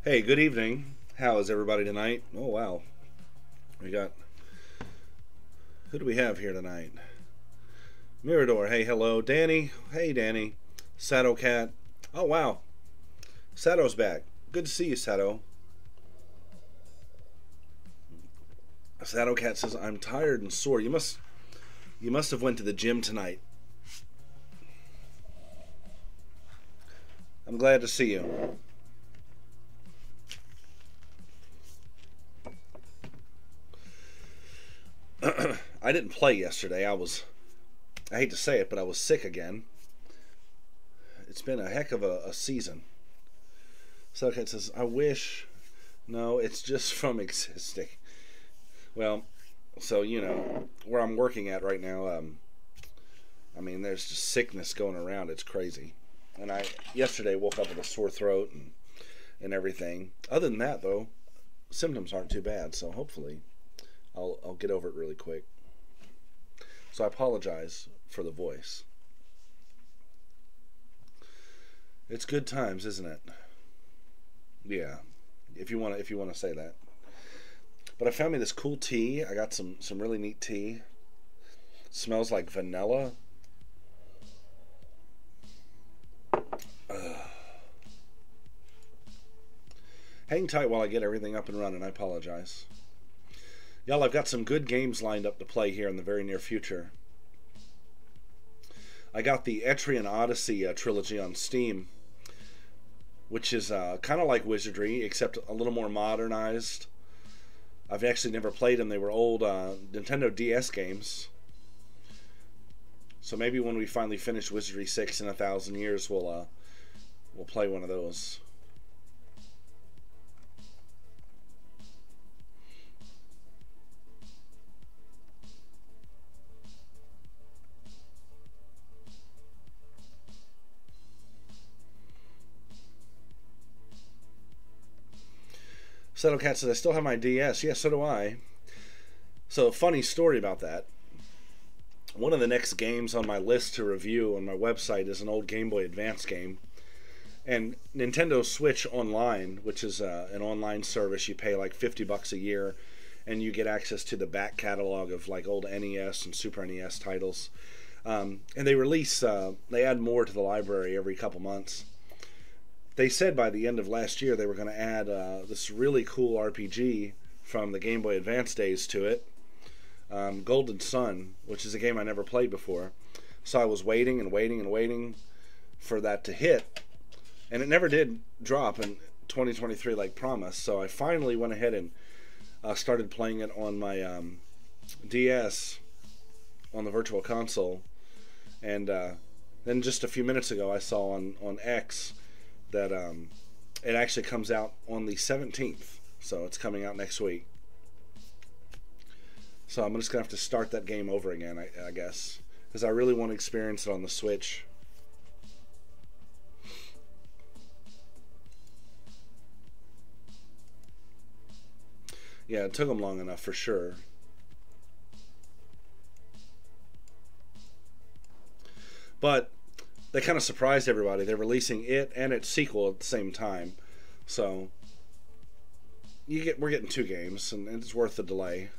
Hey, good evening. How is everybody tonight? Oh, wow. We got. Who do we have here tonight? Mirador, hey, hello. Danny, hey, Danny. Sato Cat. Oh, wow. Sato's back. Good to see you, Sato. Sato Cat says, I'm tired and sore. You must have went to the gym tonight. I'm glad to see you. I didn't play yesterday. I hate to say it, but I was sick again. It's been a heck of a season. Sato Cat says, I wish. No, it's just from existing. Well, so where I'm working at right now. I mean, there's just sickness going around. It's crazy. And I yesterday woke up with a sore throat and everything. Other than that, though, symptoms aren't too bad. So hopefully, I'll get over it really quick. So I apologize for the voice. It's good times, isn't it? Yeah, if you want to say that. But I found me this cool tea. I got some really neat tea. Smells like vanilla. Hang tight while I get everything up and running. I apologize. Y'all, I've got some good games lined up to play here in the very near future. I got the Etrian Odyssey trilogy on Steam, which is kind of like Wizardry, except a little more modernized. I've actually never played them. They were old Nintendo DS games. So maybe when we finally finish Wizardry 6 in 1,000 years, we'll play one of those. Settlecat says, I still have my DS. Yeah, so do I. So, funny story about that. One of the next games on my list to review on my website is an old Game Boy Advance game. And Nintendo Switch Online, which is an online service, you pay like $50 a year, and you get access to the back catalog of like old NES and Super NES titles. And they add more to the library every couple months. They said by the end of last year they were going to add this really cool RPG from the Game Boy Advance days to it, Golden Sun, which is a game I never played before. So I was waiting and waiting and waiting for that to hit, and it never did drop in 2023 like promised. So I finally went ahead and started playing it on my DS on the Virtual Console, and then just a few minutes ago I saw on X that it actually comes out on the 17th, so it's coming out next week. So I'm just gonna have to start that game over again, I guess, because I really want to experience it on the Switch. Yeah, it took them long enough for sure. But they kind of surprised everybody. They're releasing it and its sequel at the same time, so we're getting two games, and it's worth the delay.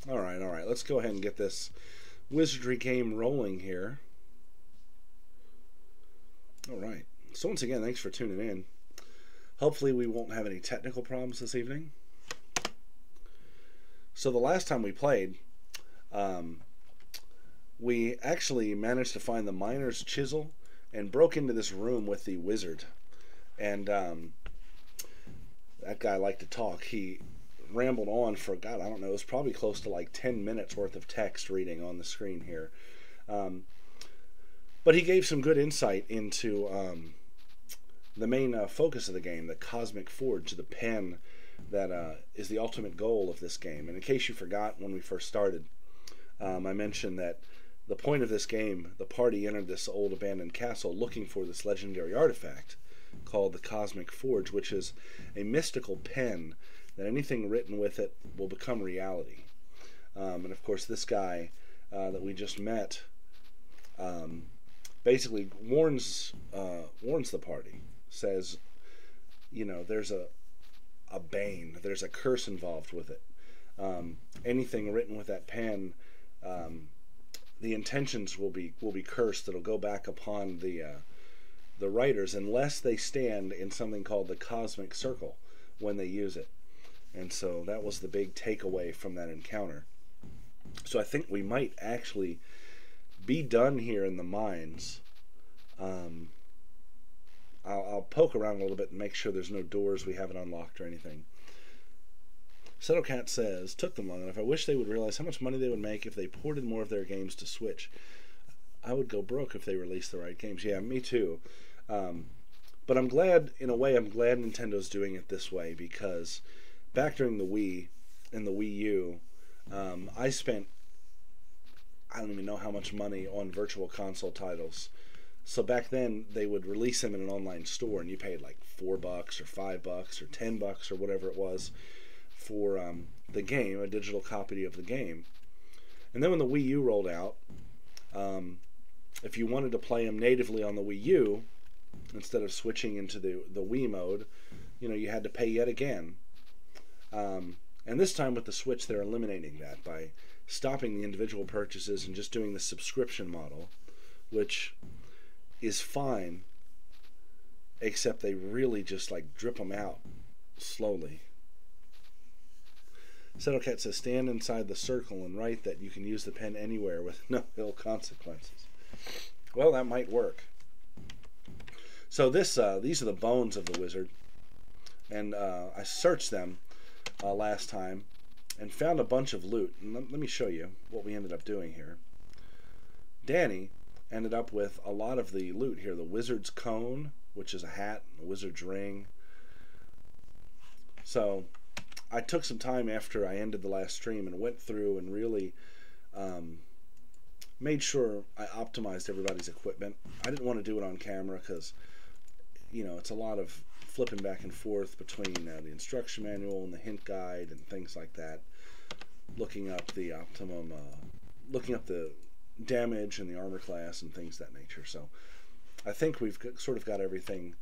All right. Let's go ahead and get this Wizardry game rolling here. All right. So once again, thanks for tuning in. Hopefully we won't have any technical problems this evening. So the last time we played, we actually managed to find the miner's chisel and broke into this room with the wizard. And that guy liked to talk. He rambled on for, God, I don't know, it was probably close to like 10 minutes worth of text reading on the screen here. But he gave some good insight into the main focus of the game, the Cosmic Forge, the pen that is the ultimate goal of this game. And in case you forgot when we first started, I mentioned that the point of this game, the party entered this old abandoned castle looking for this legendary artifact called the Cosmic Forge, which is a mystical pen that anything written with it will become reality. And of course, this guy that we just met basically warns the party, says, you know, there's a bane, there's a curse involved with it. Anything written with that pen, the intentions will be cursed. It'll go back upon the writers unless they stand in something called the cosmic circle when they use it. And so that was the big takeaway from that encounter. So I think we might actually be done here in the mines. I'll poke around a little bit and make sure there's no doors we haven't unlocked or anything. Settlecat says, took them long enough. I wish they would realize how much money they would make if they ported more of their games to Switch. I would go broke if they released the right games. Yeah, me too. But I'm glad, in a way, I'm glad Nintendo's doing it this way, because back during the Wii and the Wii U, I spent, I don't even know how much money on virtual console titles. So back then, they would release them in an online store, and you paid like $4 or $5 or $10 or whatever it was for the game, a digital copy of the game. And then when the Wii U rolled out, if you wanted to play them natively on the Wii U, instead of switching into the Wii mode, you know, you had to pay yet again. And this time with the Switch, they're eliminating that by stopping the individual purchases and just doing the subscription model, which is fine, except they really just like drip them out slowly. Settlecat says, stand inside the circle and write that you can use the pen anywhere with no ill consequences. Well, that might work. So these are the bones of the wizard, and I searched them last time and found a bunch of loot. And let me show you what we ended up doing here. Danny ended up with a lot of the loot here. The wizard's cone, which is a hat, a wizard's ring. So I took some time after I ended the last stream and went through and really made sure I optimized everybody's equipment. I didn't want to do it on camera because, you know, it's a lot of flipping back and forth between the instruction manual and the hint guide and things like that, looking up the optimum, looking up the damage and the armor class and things of that nature. So I think we've sort of got everything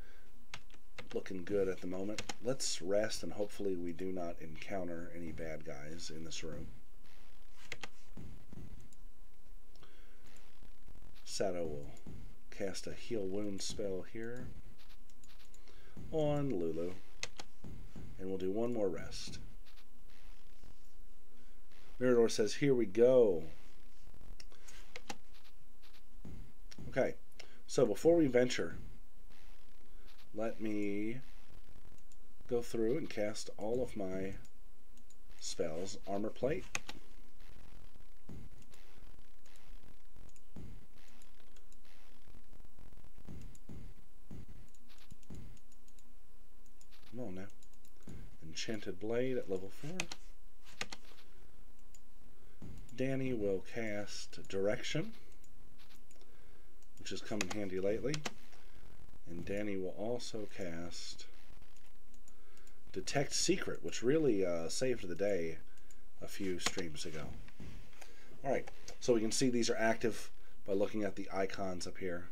looking good at the moment. Let's rest, and hopefully we do not encounter any bad guys in this room. Sato will cast a heal wound spell here on Lulu, and we'll do one more rest. Mirador says, here we go. Okay, so before we venture, let me go through and cast all of my spells. Armor plate. Come on now. Enchanted blade at level 4. Danny will cast direction, which has come in handy lately. And Danny will also cast Detect Secret, which really saved the day a few streams ago. Alright, so we can see these are active by looking at the icons up here.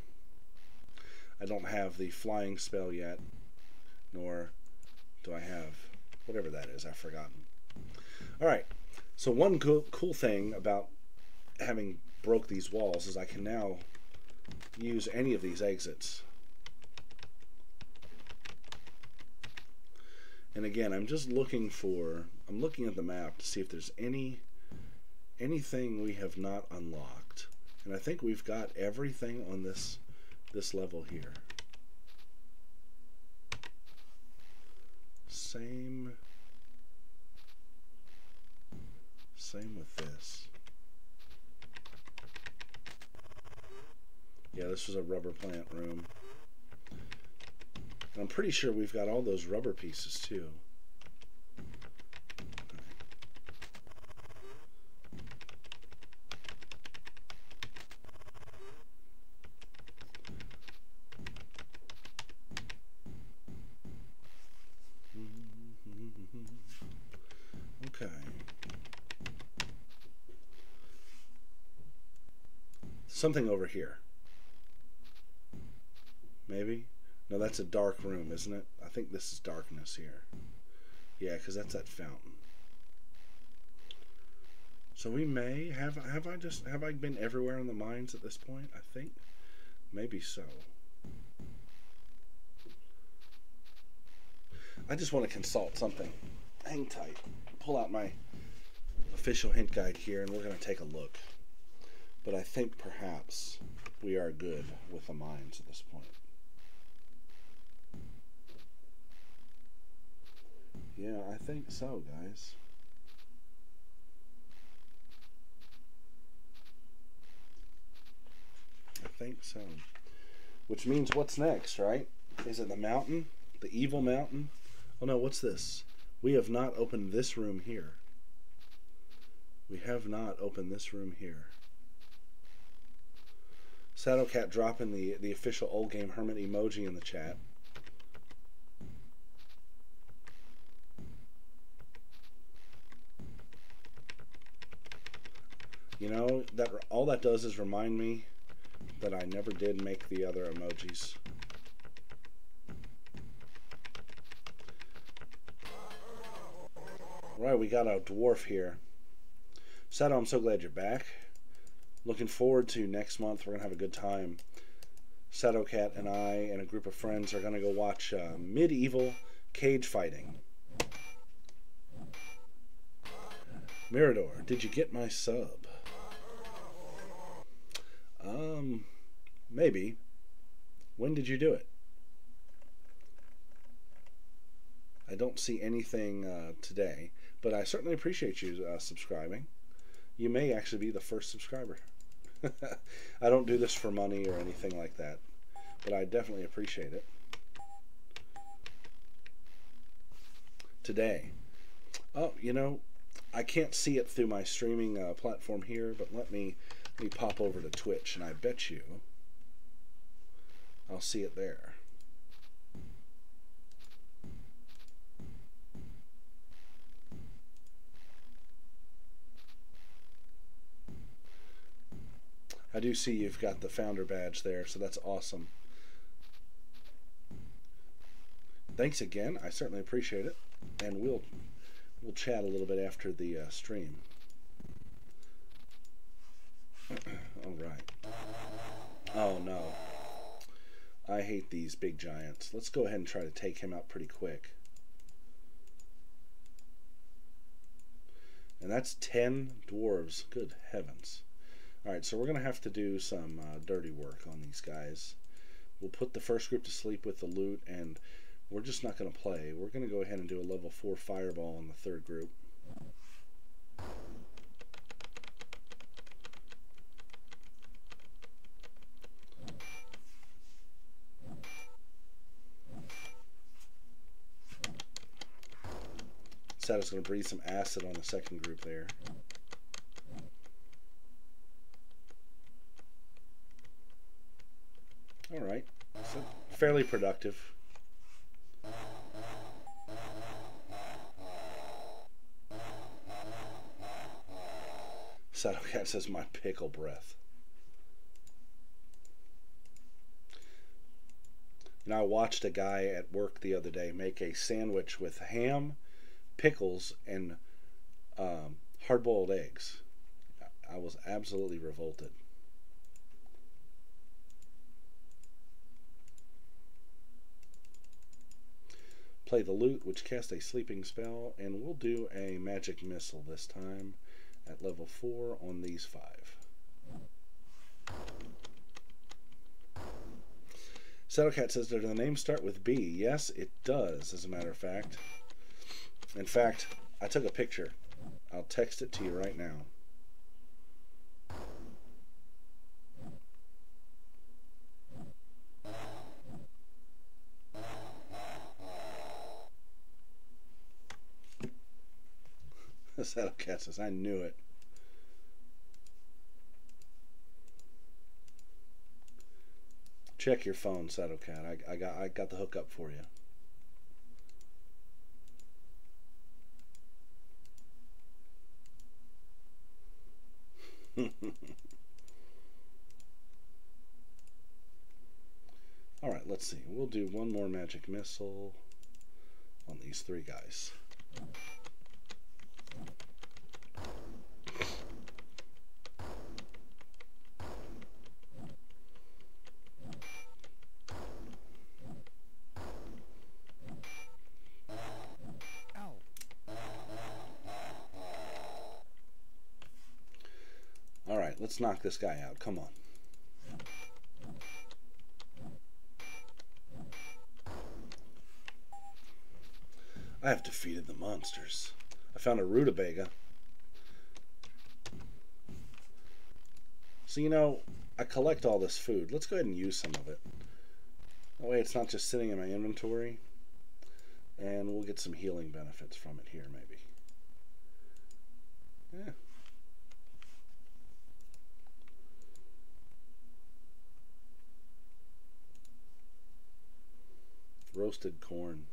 I don't have the flying spell yet, nor do I have whatever that is, I've forgotten. Alright, so one cool thing about having broke these walls is I can now use any of these exits. And again, I'm just looking for, I'm looking at the map to see if there's anything we have not unlocked. And I think we've got everything on this level here. Same with this. Yeah, this was a rubber plant room. And I'm pretty sure we've got all those rubber pieces too. Okay. something over here. Maybe? No, that's a dark room, isn't it? I think this is darkness here. Yeah, because that's that fountain. So we may have I been everywhere in the mines at this point? I think maybe so. I just want to consult something. Hang tight. Pull out my official hint guide here, and we're going to take a look. But I think perhaps we are good with the mines at this point. Yeah, I think so, guys. I think so. Which means what's next, right? Is it the mountain? The evil mountain? Oh no, what's this? We have not opened this room here. We have not opened this room here. Shadowcat dropping the official Old Game Hermit emoji in the chat. You know, that all that does is remind me that I never did make the other emojis. Right, we got a dwarf here. Shadow, I'm so glad you're back. Looking forward to next month. We're going to have a good time. Shadowcat and I and a group of friends are going to go watch medieval cage fighting. Mirador, did you get my sub? Maybe. When did you do it? I don't see anything today, but I certainly appreciate you subscribing. You may actually be the first subscriber. I don't do this for money or anything like that, but I definitely appreciate it. Today. Oh, you know, I can't see it through my streaming platform here, but let me pop over to Twitch, and I bet you I'll see it there. I do see you've got the founder badge there, so that's awesome. Thanks again. I certainly appreciate it, and we'll chat a little bit after the stream. All right. Oh no. I hate these big giants. Let's go ahead and try to take him out pretty quick. And that's 10 dwarves. Good heavens. Alright, so we're going to have to do some dirty work on these guys. We'll put the first group to sleep with the loot, and we're just not going to play. We're going to go ahead and do a level 4 fireball on the third group. Shadow's going to breathe some acid on the second group there. Alright, so fairly productive. Shadowcat says my pickle breath. You know, I watched a guy at work the other day make a sandwich with ham, pickles, and hard-boiled eggs. I was absolutely revolted. Play the loot, which casts a sleeping spell, and we'll do a magic missile this time at level 4 on these 5. Shadowcat says, does the name start with B? Yes, it does, as a matter of fact. In fact, I took a picture. I'll text it to you right now. Shadowcat says, I knew it. Check your phone, Shadowcat. I got the hookup for you. let's see. We'll do one more magic missile on these three guys. Alright, let's knock this guy out. Come on. I have defeated the monsters. I found a rutabaga. So, you know, I collect all this food. Let's go ahead and use some of it. That way it's not just sitting in my inventory. And we'll get some healing benefits from it here, maybe. Yeah. Roasted corn.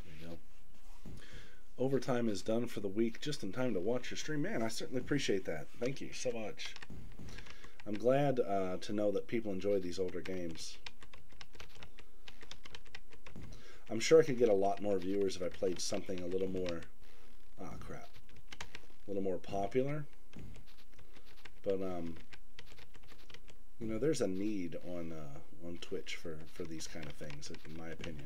There you go. Overtime is done for the week, just in time to watch your stream. Man, I certainly appreciate that. Thank you so much. I'm glad to know that people enjoy these older games. I'm sure I could get a lot more viewers if I played something a little more... Ah, crap. A little more popular. But, you know, there's a need on Twitch for these kind of things, in my opinion.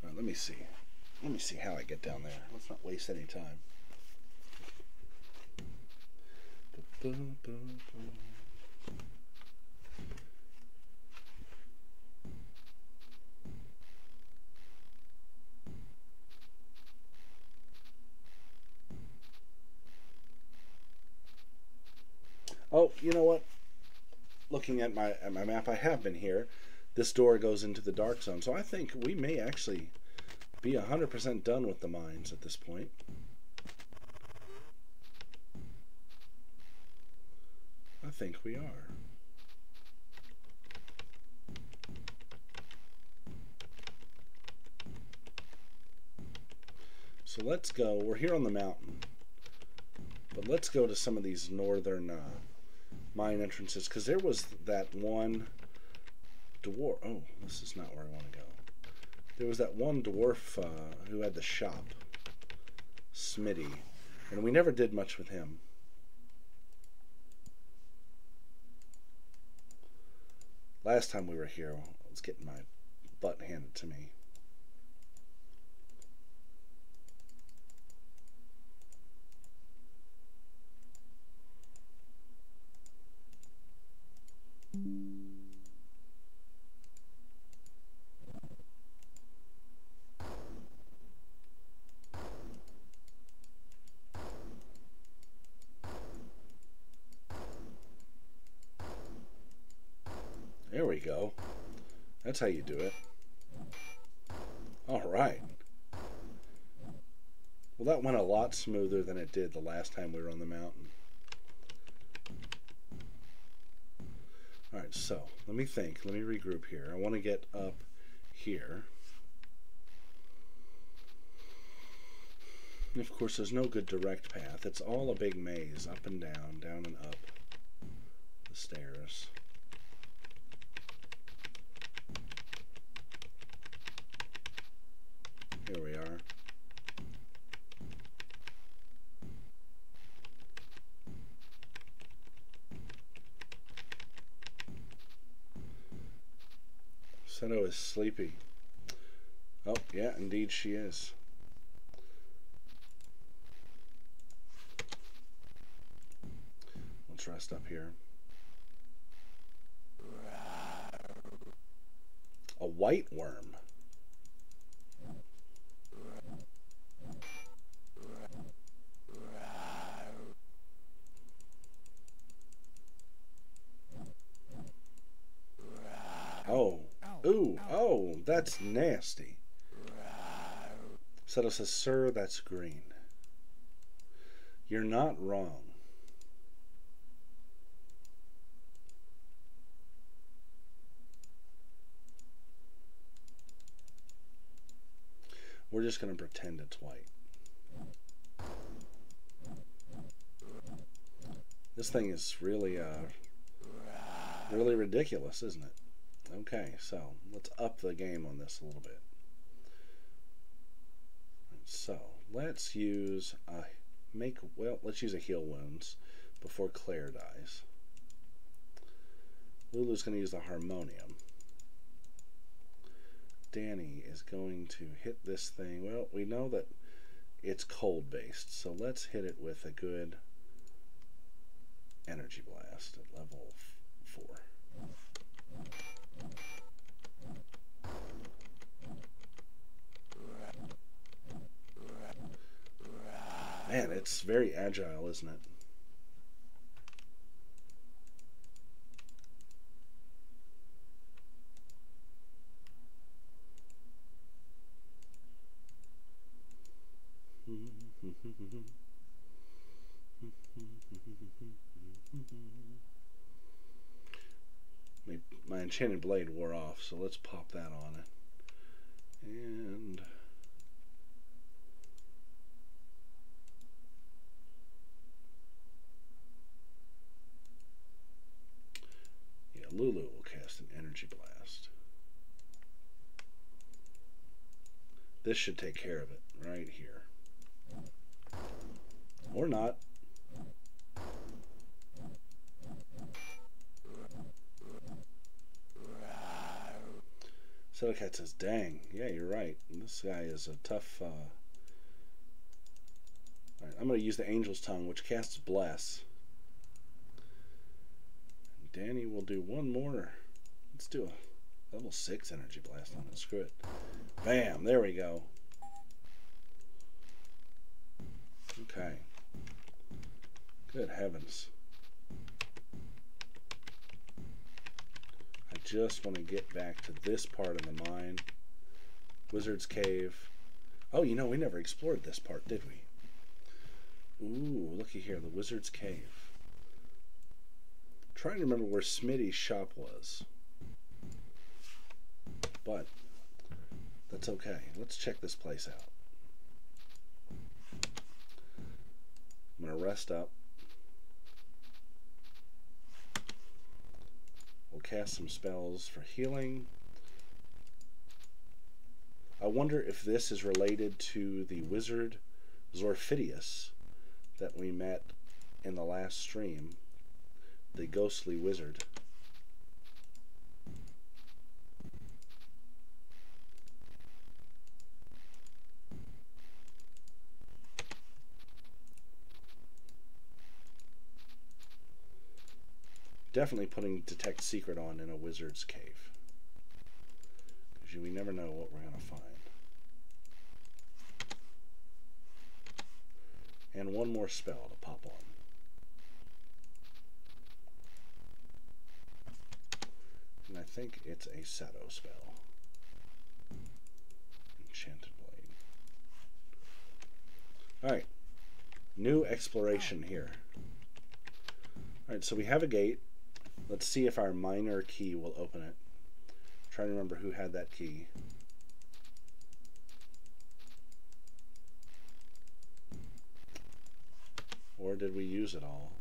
All right, let me see. Let me see how I get down there. Let's not waste any time. Oh, you know what? Looking at my map, I have been here. This door goes into the dark zone, so I think we may actually be 100% done with the mines at this point. I think we are. So let's go. We're here on the mountain, but let's go to some of these northern mine entrances, because there was that one dwarf. Oh, this is not where I want to go. There was that one dwarf who had the shop, Smitty, and we never did much with him. Last time we were here, I was getting my butt handed to me. There we go. That's how you do it. All right. Well, that went a lot smoother than it did the last time we were on the mountain. All right, so let me think. Let me regroup here. I want to get up here. And of course, there's no good direct path. It's all a big maze, up and down, down and up the stairs. Here we are. Seto is sleepy. Oh, yeah, indeed she is. Let's rest up here. A white worm. Oh. Ooh. Oh, that's nasty. Seto says, sir, that's green. You're not wrong. We're just going to pretend it's white. This thing is really, really ridiculous, isn't it? Okay, so let's up the game on this a little bit. So let's use let's use a heal wounds before Claire dies. Lulu's going to use the harmonium. Danny is going to hit this thing. Well, we know that it's cold based, so let's hit it with a good energy blast at level 4. Man, it's very agile, isn't it? My enchanted blade wore off, so let's pop that on it. And yeah, Lulu will cast an energy blast. This should take care of it right here. Or not. Settlecat says, dang, yeah, you're right. This guy is a tough... Alright, I'm going to use the Angel's Tongue, which casts Bless. And Danny will do one more. Let's do a level 6 energy blast on it. Screw it. Bam, there we go. Okay. Good heavens. I just want to get back to this part of the mine. Wizard's Cave. Oh, you know, we never explored this part, did we? Ooh, looky here, the Wizard's Cave. I'm trying to remember where Smitty's shop was. But that's okay. Let's check this place out. I'm going to rest up. We'll cast some spells for healing. I wonder if this is related to the wizard Zorphidius that we met in the last stream, the ghostly wizard. Definitely putting Detect Secret on in a wizard's cave, because we never know what we're going to find. And one more spell to pop on. And I think it's a Shadow spell. Enchanted Blade. Alright. New exploration here. Alright, so we have a gate. Let's see if our minor key will open it. I'm trying to remember who had that key. Or did we use it all?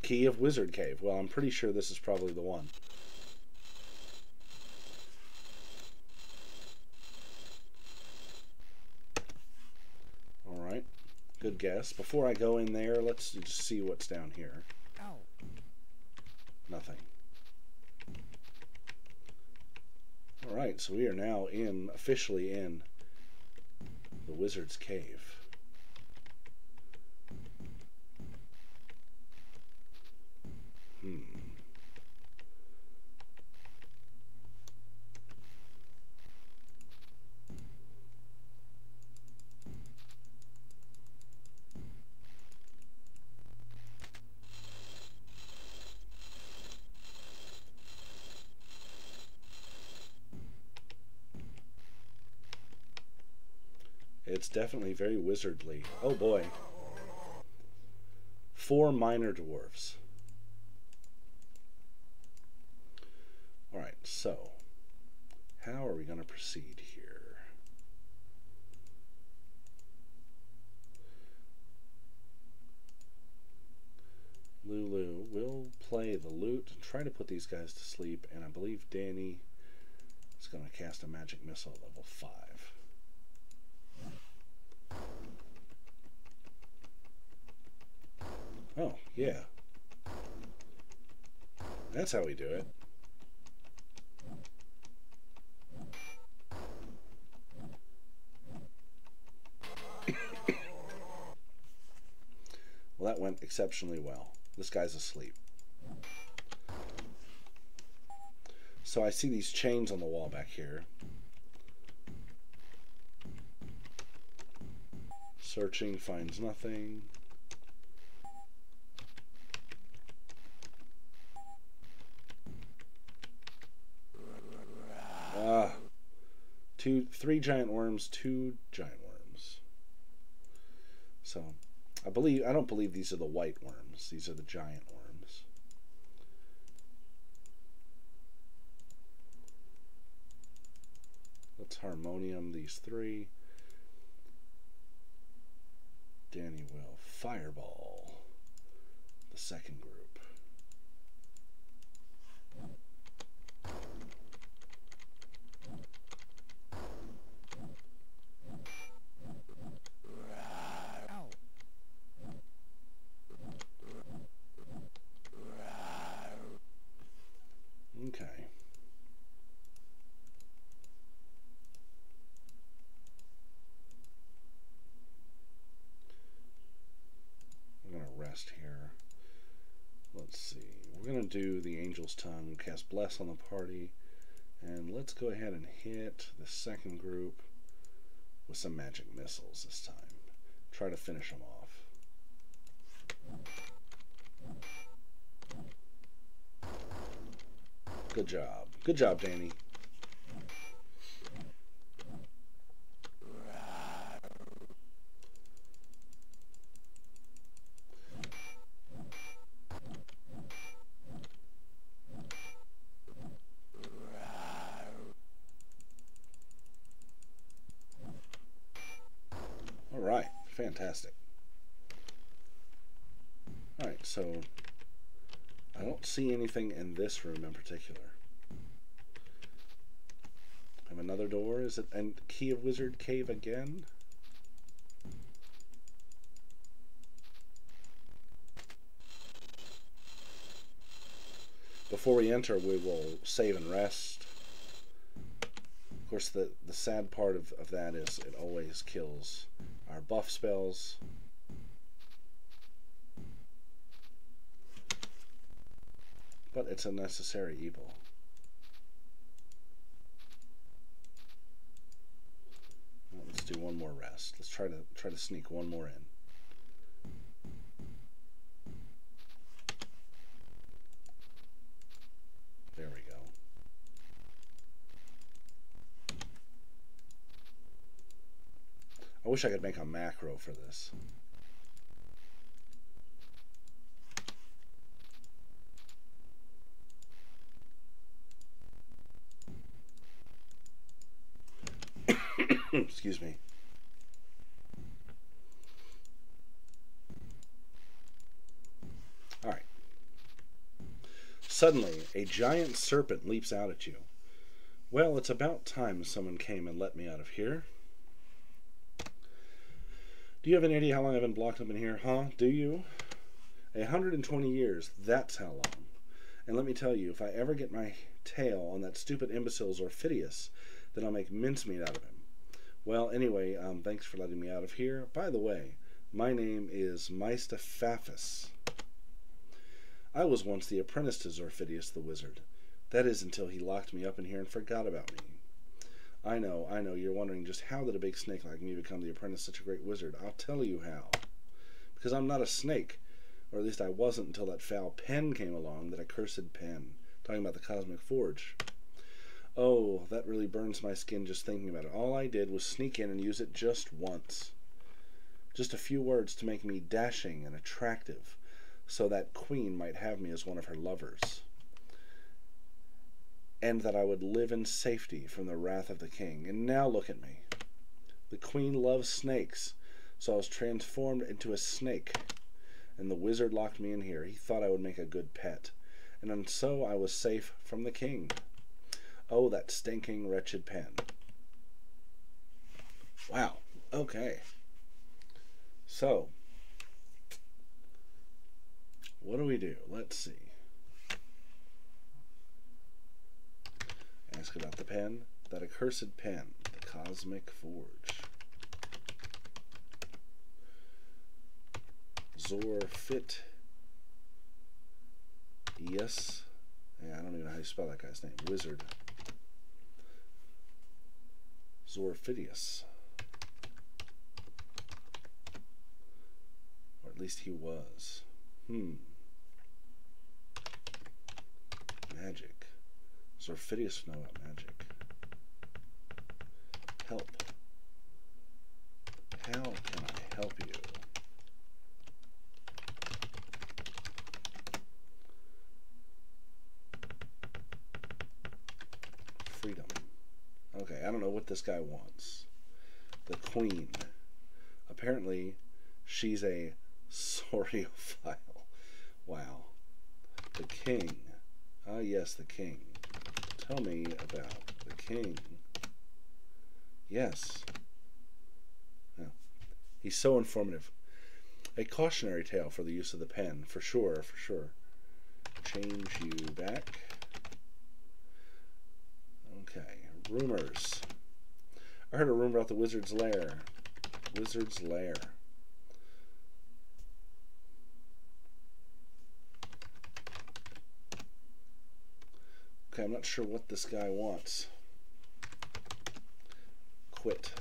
Key of Wizard Cave. Well, I'm pretty sure this is probably the one. Alright. Good guess. Before I go in there, let's just see what's down here. Ow. Nothing. Alright, so we are now officially in the Wizard's Cave. It's definitely very wizardly. Oh boy. 4 minor dwarves. Alright, so how are we going to proceed here? Lulu will play the lute and try to put these guys to sleep, and I believe Danny is going to cast a magic missile at level 5. Oh, yeah. That's how we do it. Well, that went exceptionally well. This guy's asleep. So I see these chains on the wall back here. Searching, finds nothing. Ah. 3 giant worms, 2 giant worms. So I don't believe these are the white worms. These are the giant worms. Let's harmonium these 3. Danny will fireball the second group. Okay. We're going to rest here. Let's see. We're going to do the Angel's Tongue, cast Bless on the party, and let's go ahead and hit the second group with some magic missiles this time. Try to finish them off. Good job. Good job, Danny. All right. Fantastic. All right, so I don't see anything in this room in particular. I have another door. Is it and Key of Wizard Cave again? Before we enter, we will save and rest. Of course, the sad part of that is it always kills our buff spells. But it's a necessary evil. Well, let's do one more rest. Let's try to sneak one more in. There we go. I wish I could make a macro for this. Excuse me. All right. Suddenly, a giant serpent leaps out at you. Well, it's about time someone came and let me out of here. Do you have any idea how long I've been blocked up in here? Huh? Do you? 120 years. That's how long. And let me tell you, if I ever get my tail on that stupid imbecile Zorphidius, then I'll make mincemeat out of him. Well, anyway, thanks for letting me out of here. By the way, my name is Meistaphafus. I was once the apprentice to Zorphidius the wizard. That is until he locked me up in here and forgot about me. I know, you're wondering just how did a big snake like me become the apprentice of such a great wizard? I'll tell you how. Because I'm not a snake, or at least I wasn't until that foul pen came along, that accursed pen. Talking about the Cosmic Forge. Oh, that really burns my skin just thinking about it. All I did was sneak in and use it just once. Just a few words to make me dashing and attractive. so that queen might have me as one of her lovers, and that I would live in safety from the wrath of the king. And now look at me. The queen loves snakes, so I was transformed into a snake, and the wizard locked me in here. He thought I would make a good pet, and so I was safe from the king. Oh, that stinking, wretched pen. Wow. Okay. So, what do we do? Let's see. Ask about the pen. That accursed pen. The Cosmic Forge. Zorfit. Yes. Yeah, I don't even know how you spell that guy's name. Wizard. Zorfidius. Or at least he was. Magic. Zorfidius know about magic. Help. How can I help you? Freedom. Okay, I don't know what this guy wants. The queen. Apparently, she's a soriophile. Wow. The king. Ah, yes, the king. Tell me about the king. Yes. Yeah. He's so informative. A cautionary tale for the use of the pen, for sure, for sure. Change you back. Okay. Rumors. I heard a rumor about the wizard's lair. Wizard's lair. Okay, I'm not sure what this guy wants. Quit.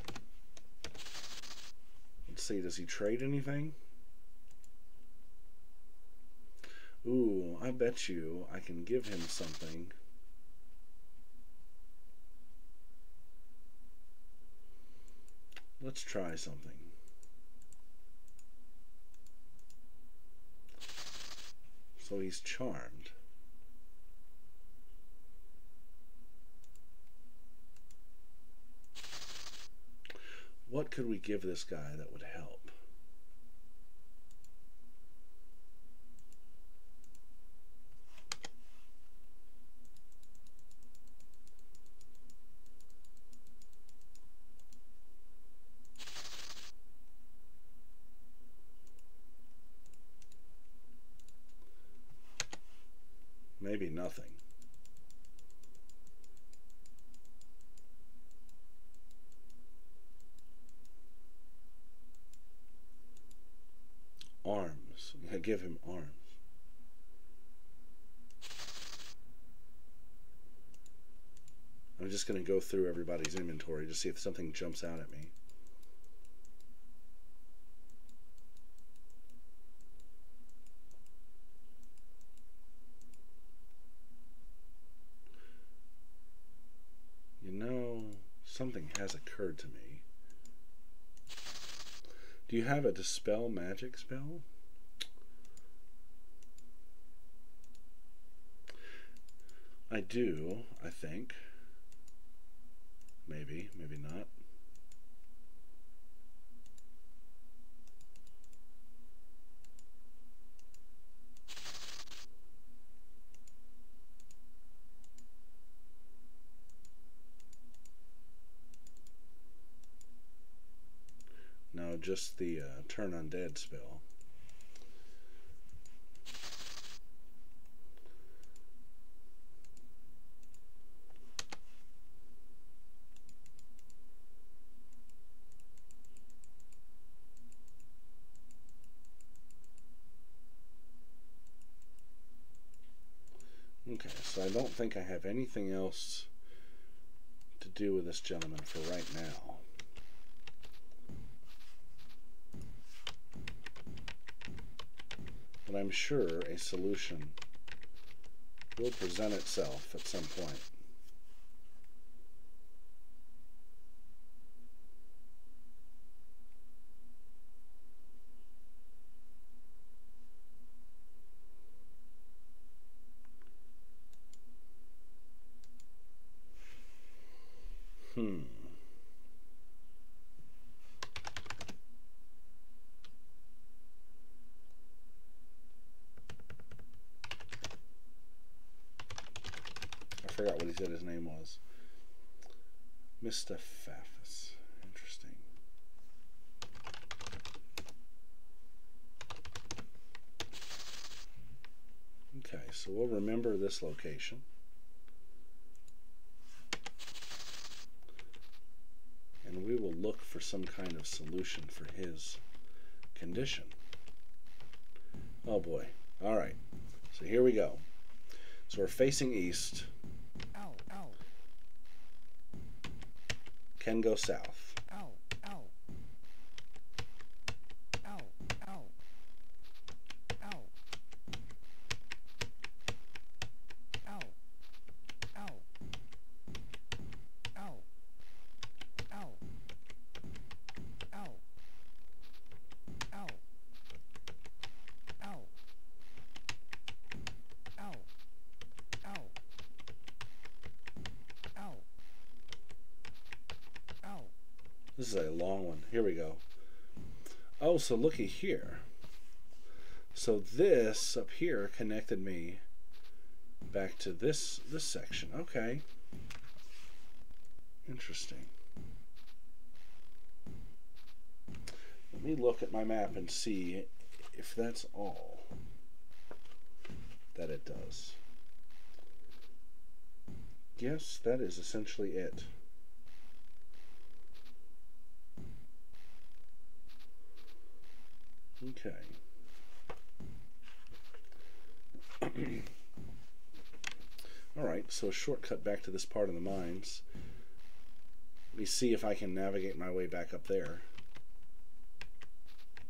Let's see, does he trade anything? Ooh, I bet you I can give him something. Let's try something. So he's charmed. What could we give this guy that would help? Maybe nothing. Arms. Yeah, give him arms. I'm just going to go through everybody's inventory to see if something jumps out at me. You know, something has occurred to me. Do you have a dispel magic spell? I do, I think. Maybe, maybe not. No, just the turn undead spell. Okay, so I don't think I have anything else to do with this gentleman for right now. But I'm sure a solution will present itself at some point. forgot what he said his name was. Mr. Faffus. Interesting. Okay, so we'll remember this location. And we will look for some kind of solution for his condition. Oh boy. Alright. So here we go. So we're facing east. Ow, ow. Can go south. Ow, ow. Ow, ow. Ow. Ow. Ow. Ow. Ow. Ow. Ow. Ow. Ow. Ow. Ow. Ow. This is a long one. Here we go. Oh, so looky here. So this up here connected me back to this section. Okay. Interesting. Let me look at my map and see if that's all that it does. Yes, that is essentially it. Okay. Alright, so a shortcut back to this part of the mines. Let me see if I can navigate my way back up there.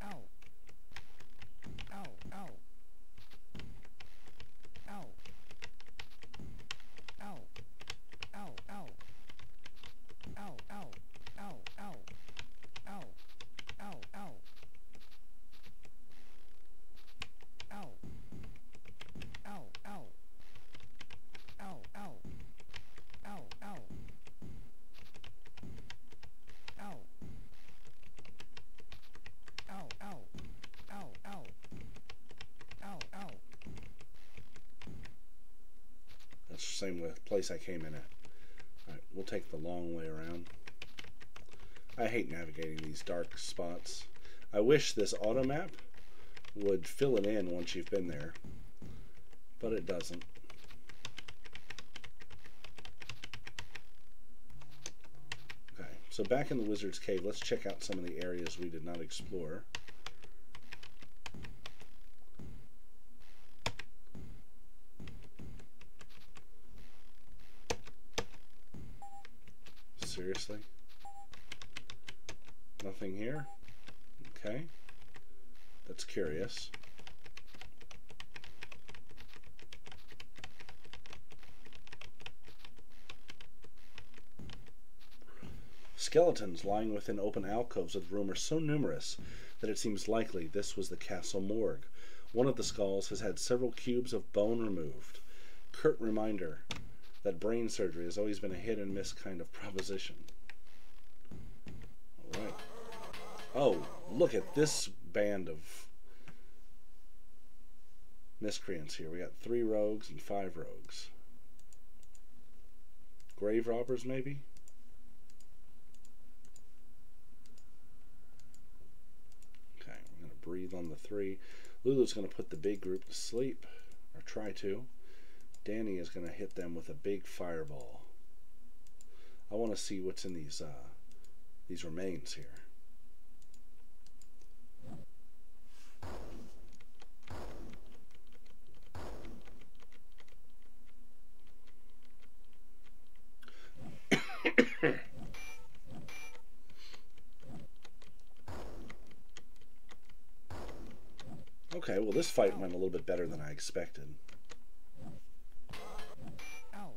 Ow. Ow, ow. Ow. Ow. Ow, ow. Ow, ow. Ow, ow. Ow. Ow, ow. Ow. Ow, ow. Ow, ow. Ow, ow. Ow. Ow, ow. Ow, ow. Ow, ow. That's the same place I came in at. Alright, we'll take the long way around. I hate navigating these dark spots. I wish this auto map would fill it in once you've been there, but it doesn't. Okay, so back in the Wizard's Cave, let's check out some of the areas we did not explore. Seriously? Nothing here? Okay. That's curious. Skeletons lying within open alcoves of the room are so numerous that it seems likely this was the castle morgue. One of the skulls has had several cubes of bone removed. Curt reminder that brain surgery has always been a hit and miss kind of proposition. Alright. Oh, look at this band of miscreants here. We got 3 rogues and 5 rogues. Grave robbers, maybe? Okay, we're going to breathe on the 3. Lulu's going to put the big group to sleep, or try to. Danny is going to hit them with a big fireball. I want to see what's in these remains here. Okay, well this fight went a little bit better than I expected. Ow.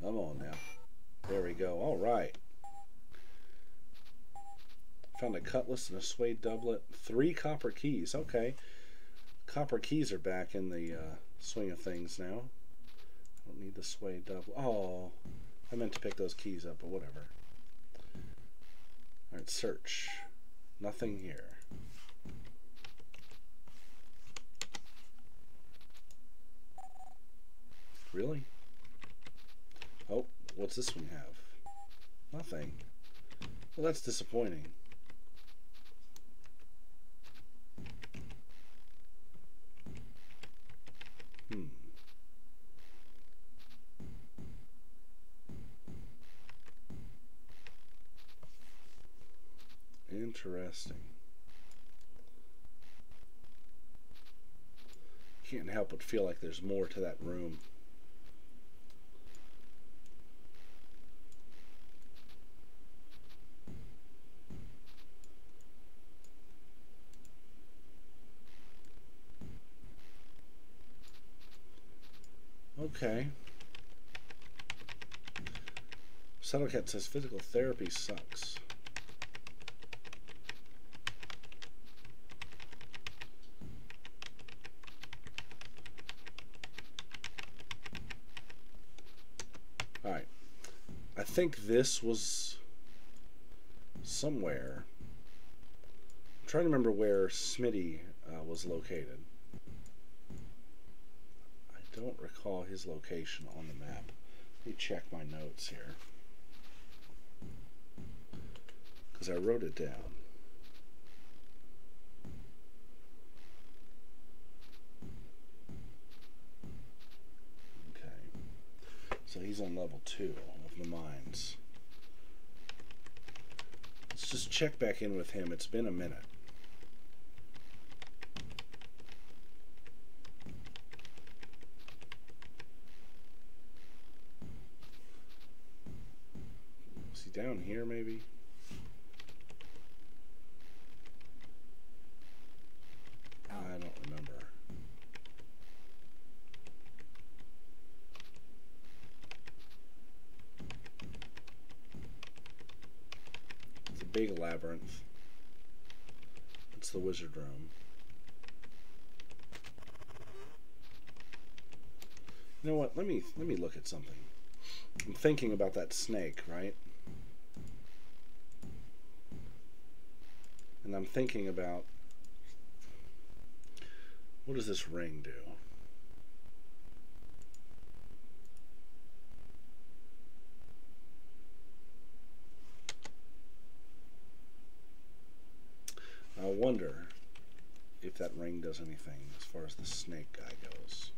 Come on now. There we go. All right. Found a cutlass and a suede doublet. 3 copper keys. Okay. Copper keys are back in the swing of things now. I don't need the sway double. Oh, I meant to pick those keys up, but whatever. Alright, search. Nothing here. Really? Oh, what's this one have? Nothing. Well, that's disappointing. Interesting. Can't help but feel like there's more to that room. Okay. Settlecat says physical therapy sucks. Alright. I think this was somewhere. I'm trying to remember where Smitty was located. I don't recall his location on the map. Let me check my notes here, because I wrote it down. Okay. So he's on level 2 of the mines. Let's just check back in with him. It's been a minute. Is he down here maybe? I don't remember. It's a big labyrinth. It's the wizard room. You know what? Let me look at something. I'm thinking about that snake, right? And I'm thinking about, what does this ring do? I wonder if that ring does anything as far as the snake guy goes.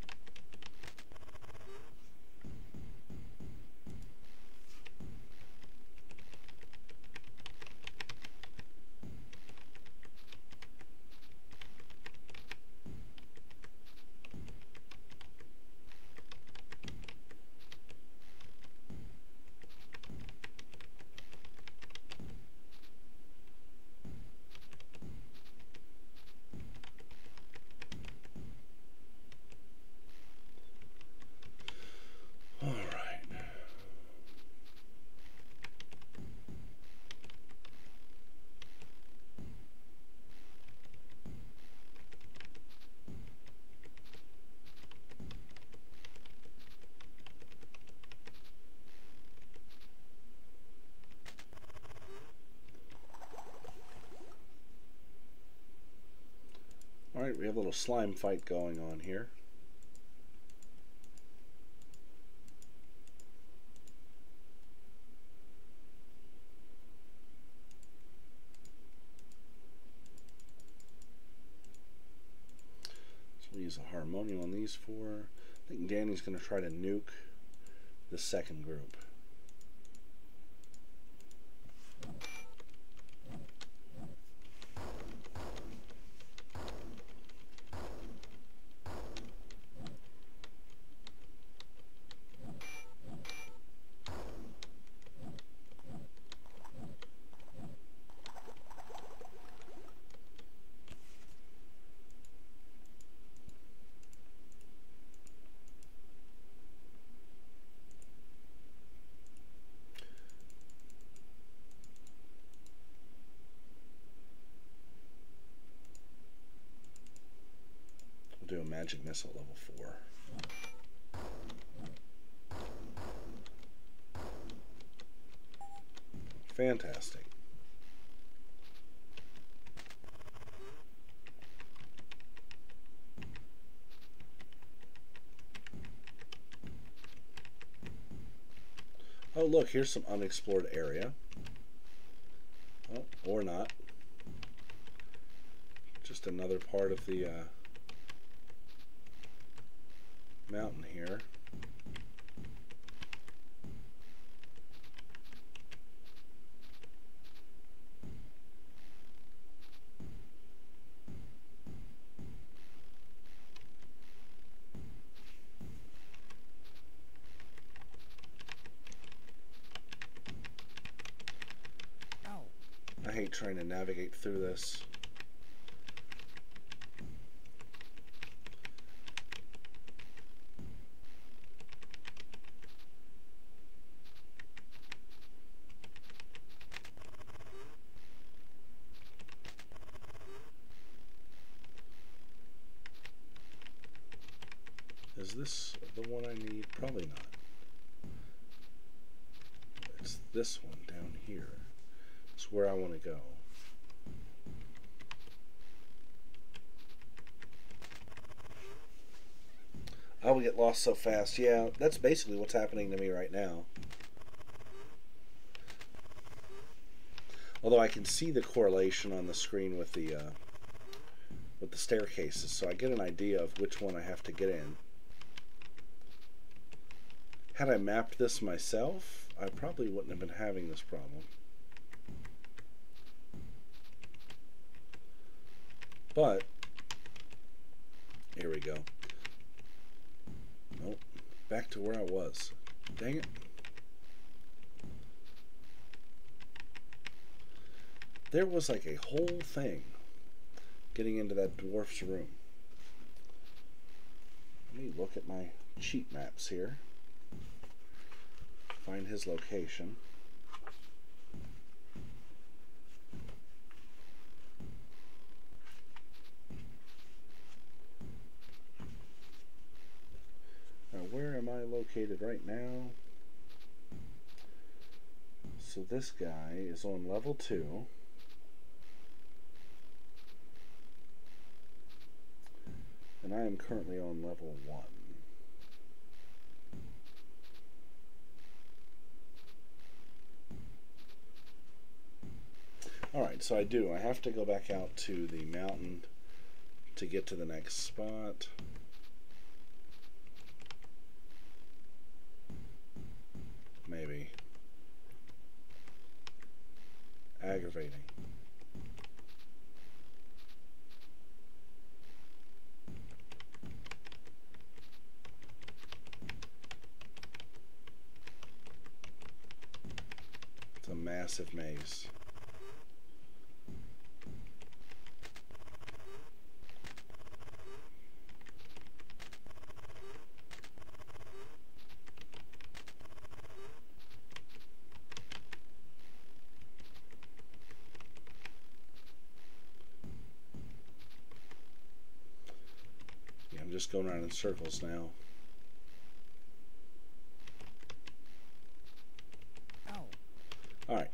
Alright, we have a little slime fight going on here. So we'll use a harmonium on these 4. I think Danny's going to try to nuke the second group. do a magic missile level 4. Fantastic. Oh, look, here's some unexplored area. Oh, or not. Just another part of the mountain here. I hate trying to navigate through this. Is this the one I need? Probably not. It's this one down here. It's where I want to go. I would get lost so fast. Yeah, that's basically what's happening to me right now. Although I can see the correlation on the screen with the staircases, so I get an idea of which one I have to get in. Had I mapped this myself, I probably wouldn't have been having this problem. But, here we go. Nope, back to where I was. Dang it. There was like a whole thing getting into that dwarf's room. Let me look at my cheat maps here. Find his location. Now, where am I located right now? So this guy is on level 2. And I am currently on level 1. Alright, so I have to go back out to the mountain to get to the next spot. Maybe. Aggravating. It's a massive maze. Just going around in circles now. Ow. Alright.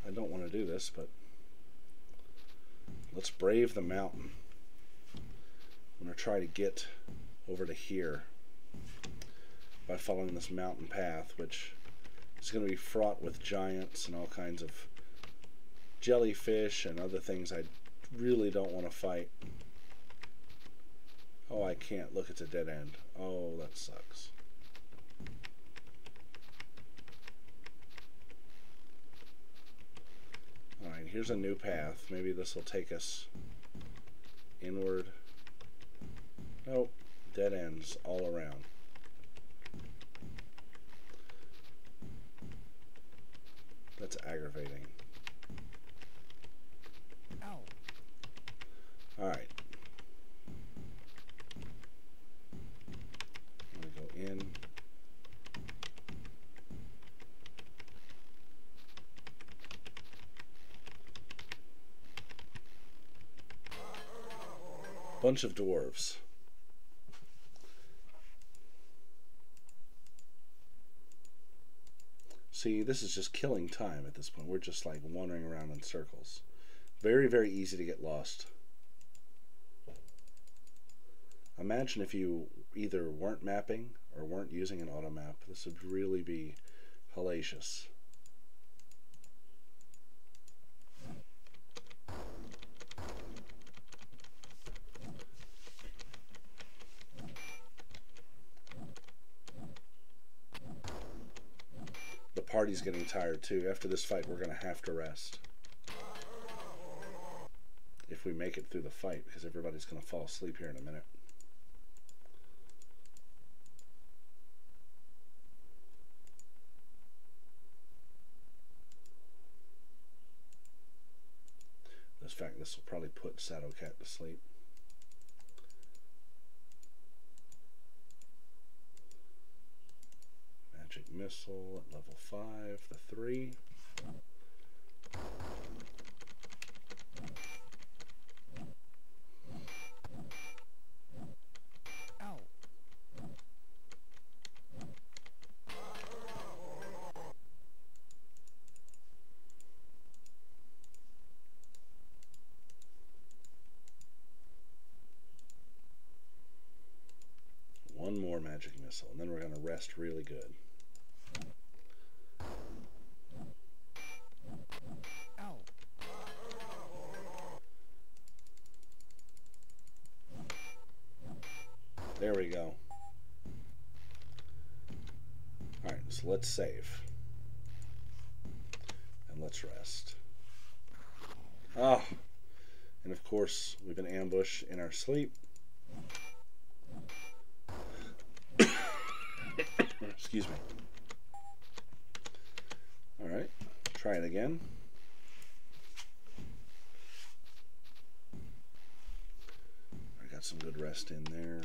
I don't want to do this, but let's brave the mountain. I'm going to try to get over to here by following this mountain path, which is going to be fraught with giants and all kinds of jellyfish and other things I really don't want to fight. Oh, I can't. Look, it's a dead end. Oh, that sucks. Alright, here's a new path. Maybe this will take us inward. Nope. Dead ends all around. That's aggravating. Ow. Alright. I'm going to go in. Bunch of dwarves. See, this is just killing time at this point. We're just like wandering around in circles. Very, very easy to get lost. Imagine if you either weren't mapping or weren't using an auto map. This would really be hellacious. The party's getting tired too. After this fight, we're going to have to rest. If we make it through the fight, because everybody's going to fall asleep here in a minute. In fact, this will probably put Shadowcat to sleep. Magic Missile at level 5, the 3. Ow. One more Magic Missile, and then we're going to rest really good. Ow. There we go. Alright, so let's save. And let's rest. Ah! And of course, we've been ambushed in our sleep. Excuse me. Alright, try it again. I got some good rest in there.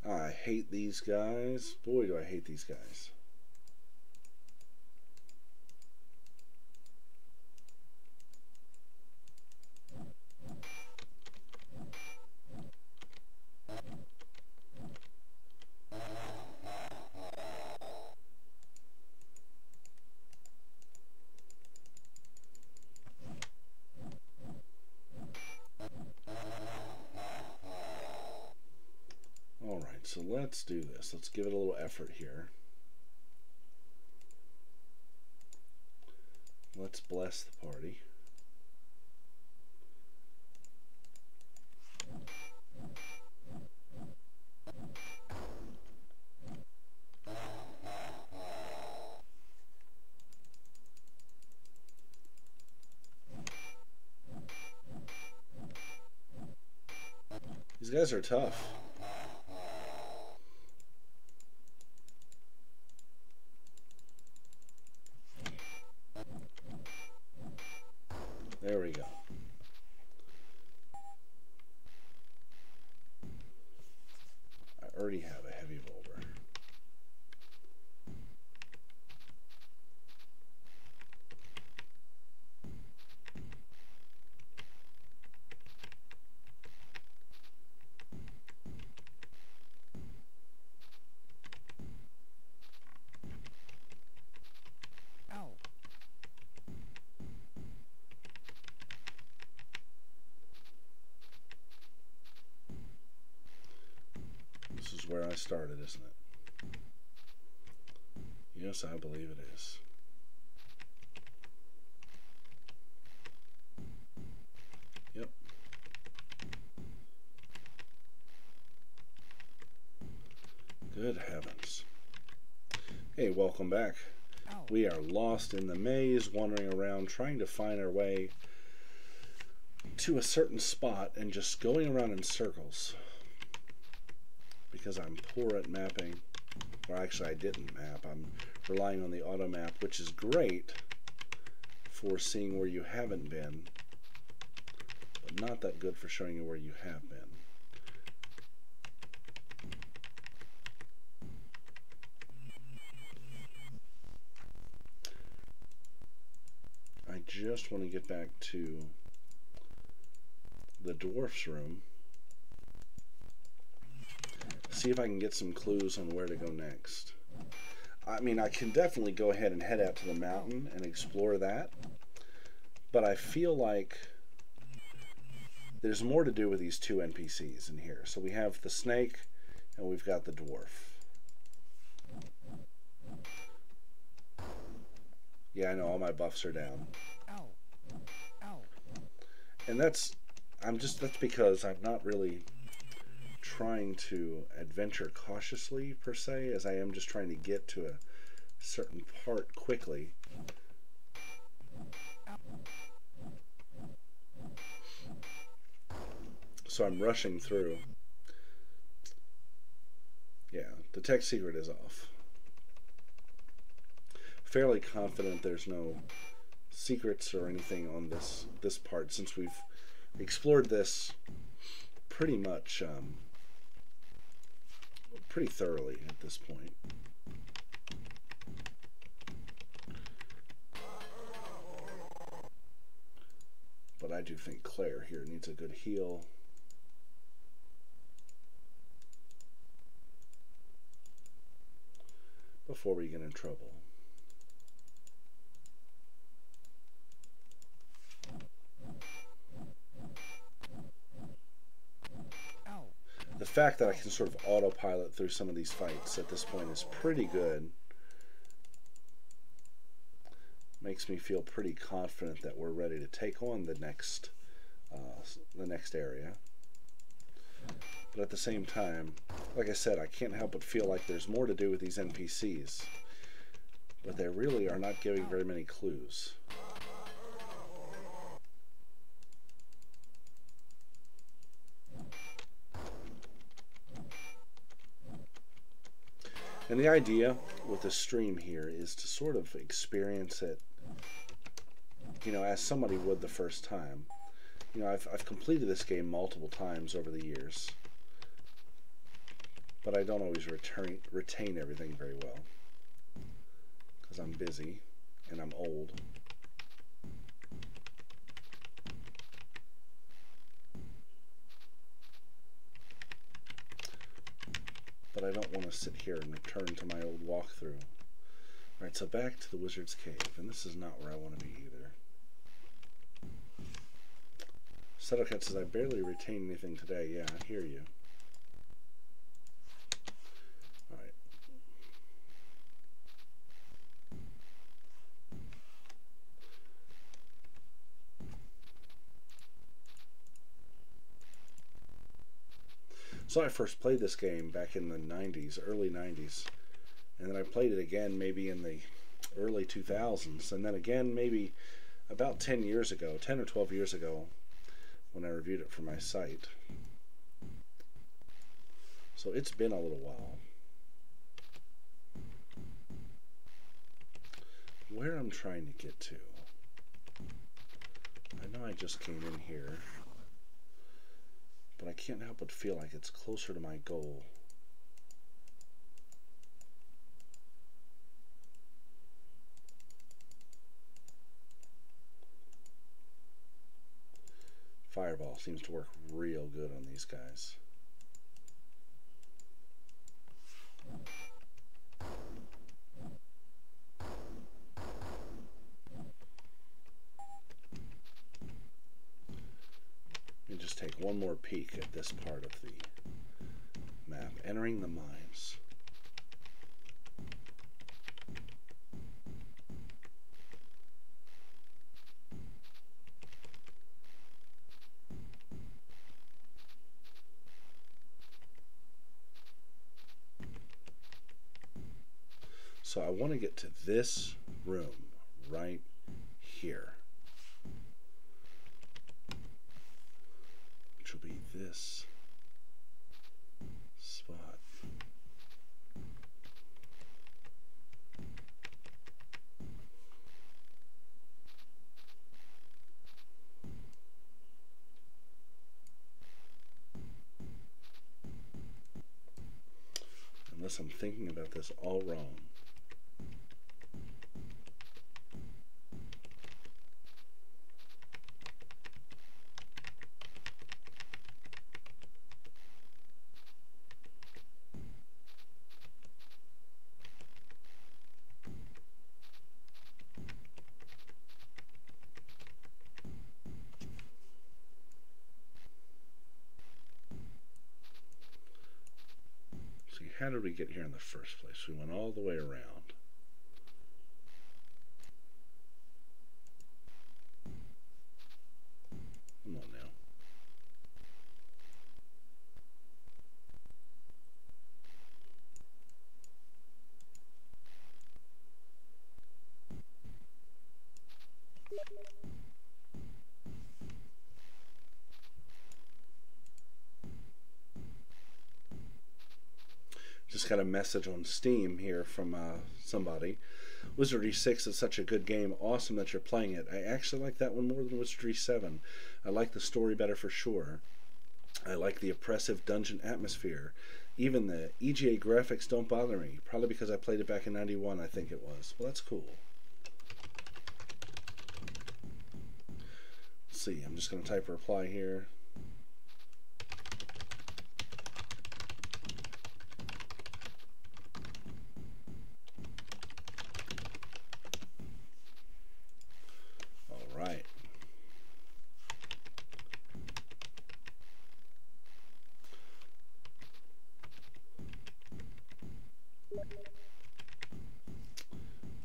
I hate these guys. Boy, do I hate these guys. Alright, so let's do this. Let's give it a little effort here. Let's bless the party. These guys are tough. There we go. I already have a heavy boulder. Ow. This is where I started, isn't it? Yes, I believe it is. Yep. Good heavens. Hey, welcome back. Ow. We are lost in the maze, wandering around, trying to find our way to a certain spot and just going around in circles. Because I'm poor at mapping. Well, actually, I didn't map. I'm relying on the auto map, which is great for seeing where you haven't been, but not that good for showing you where you have been. I just want to get back to the dwarf's room. See if I can get some clues on where to go next. I mean, I can definitely go ahead and head out to the mountain and explore that, but I feel like there's more to do with these two NPCs in here. So we have the snake and we've got the dwarf. Yeah, I know all my buffs are down. Ow. Ow. And that's because I'm not really trying to adventure cautiously per se, as I am just trying to get to a certain part quickly. So I'm rushing through. Yeah, detect secret is off. Fairly confident there's no secrets or anything on this part, since we've explored this pretty much pretty thoroughly at this point. But I do think Claire here needs a good heal. Before we get in trouble. Ow. The fact that I can sort of autopilot through some of these fights at this point is pretty good. Makes me feel pretty confident that we're ready to take on the next area. But at the same time, like I said, I can't help but feel like there's more to do with these NPCs. But they really are not giving very many clues. And the idea with the stream here is to sort of experience it, you know, as somebody would the first time. You know, I've completed this game multiple times over the years, but I don't always retain everything very well, because I'm busy and I'm old. But I don't want to sit here and return to my old walkthrough. Alright, so back to the Wizard's Cave, and this is not where I want to be either. Settlecat says, I barely retained anything today. Yeah, I hear you. Alright. So I first played this game back in the 90s, early 90s. And then I played it again maybe in the early 2000s. And then again maybe about 10 years ago, 10 or 12 years ago, when I reviewed it for my site. So it's been a little while. Where I'm trying to get to. I know I just came in here, but I can't help but feel like it's closer to my goal. Fireball seems to work real good on these guys. Let me just take one more peek at this part of the map. Entering the mines. So I want to get to this room right here, which will be this spot. Unless I'm thinking about this all wrong. how did we get here in the first place? We went all the way around. Come on now. Just got a message on Steam here from somebody. Wizardry 6 is such a good game. Awesome that you're playing it. I actually like that one more than Wizardry 7. I like the story better for sure. I like the oppressive dungeon atmosphere. Even the EGA graphics don't bother me. Probably because I played it back in 91, I think it was. Well, that's cool. Let's see. I'm just going to type a reply here. Right.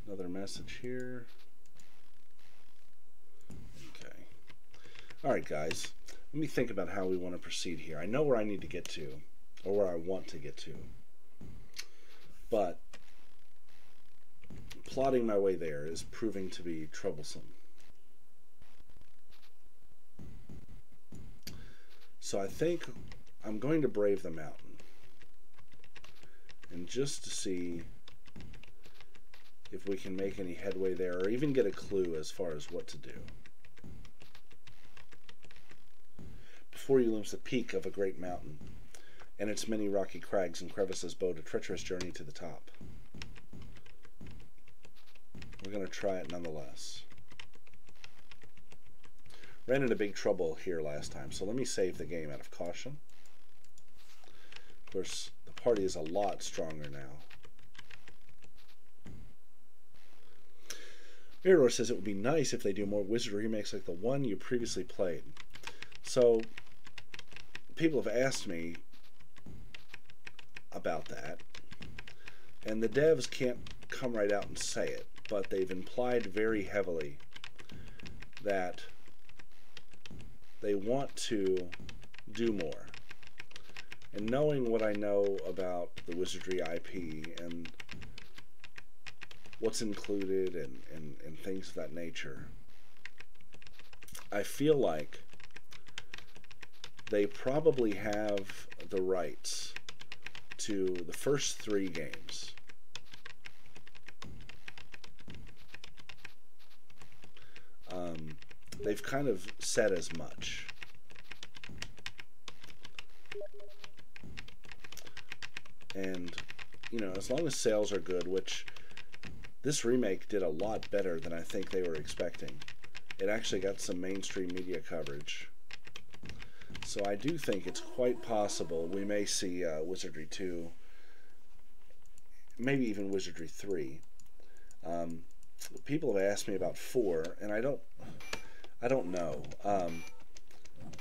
Another message here. Okay. All right, guys. Let me think about how we want to proceed here. I know where I need to get to, or where I want to get to. But plotting my way there is proving to be troublesome. So I think I'm going to brave the mountain, and just to see if we can make any headway there, or even get a clue as far as what to do. Before you looms the peak of a great mountain, and its many rocky crags and crevices bode a treacherous journey to the top. We're going to try it nonetheless. Ran into big trouble here last time, so let me save the game out of caution. Of course, the party is a lot stronger now. Mirador says it would be nice if they do more Wizardry remakes like the one you previously played. So, people have asked me about that, and the devs can't come right out and say it, but they've implied very heavily that they want to do more. And knowing what I know about the Wizardry IP and what's included and things of that nature, I feel like they probably have the rights to the first 3 games. They've kind of said as much. And, you know, as long as sales are good, which this remake did a lot better than I think they were expecting. It actually got some mainstream media coverage. So I do think it's quite possible we may see Wizardry 2, maybe even Wizardry 3. People have asked me about 4, and I don't know.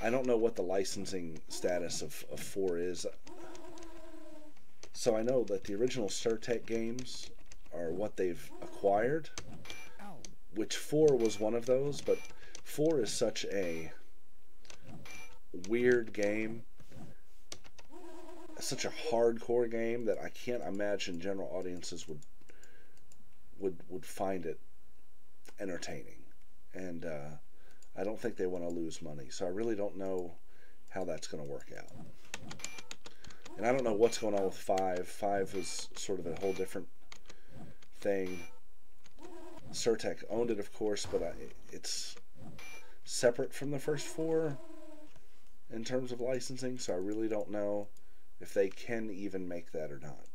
I don't know what the licensing status of 4 is. So I know that the original Surtech games are what they've acquired, which 4 was one of those, but 4 is such a weird game, such a hardcore game, that I can't imagine general audiences would find it entertaining. And I don't think they want to lose money, so I really don't know how that's going to work out. And I don't know what's going on with 5. 5 was sort of a whole different thing. Surtech owned it, of course, but it's separate from the first 4 in terms of licensing, so I really don't know if they can even make that or not.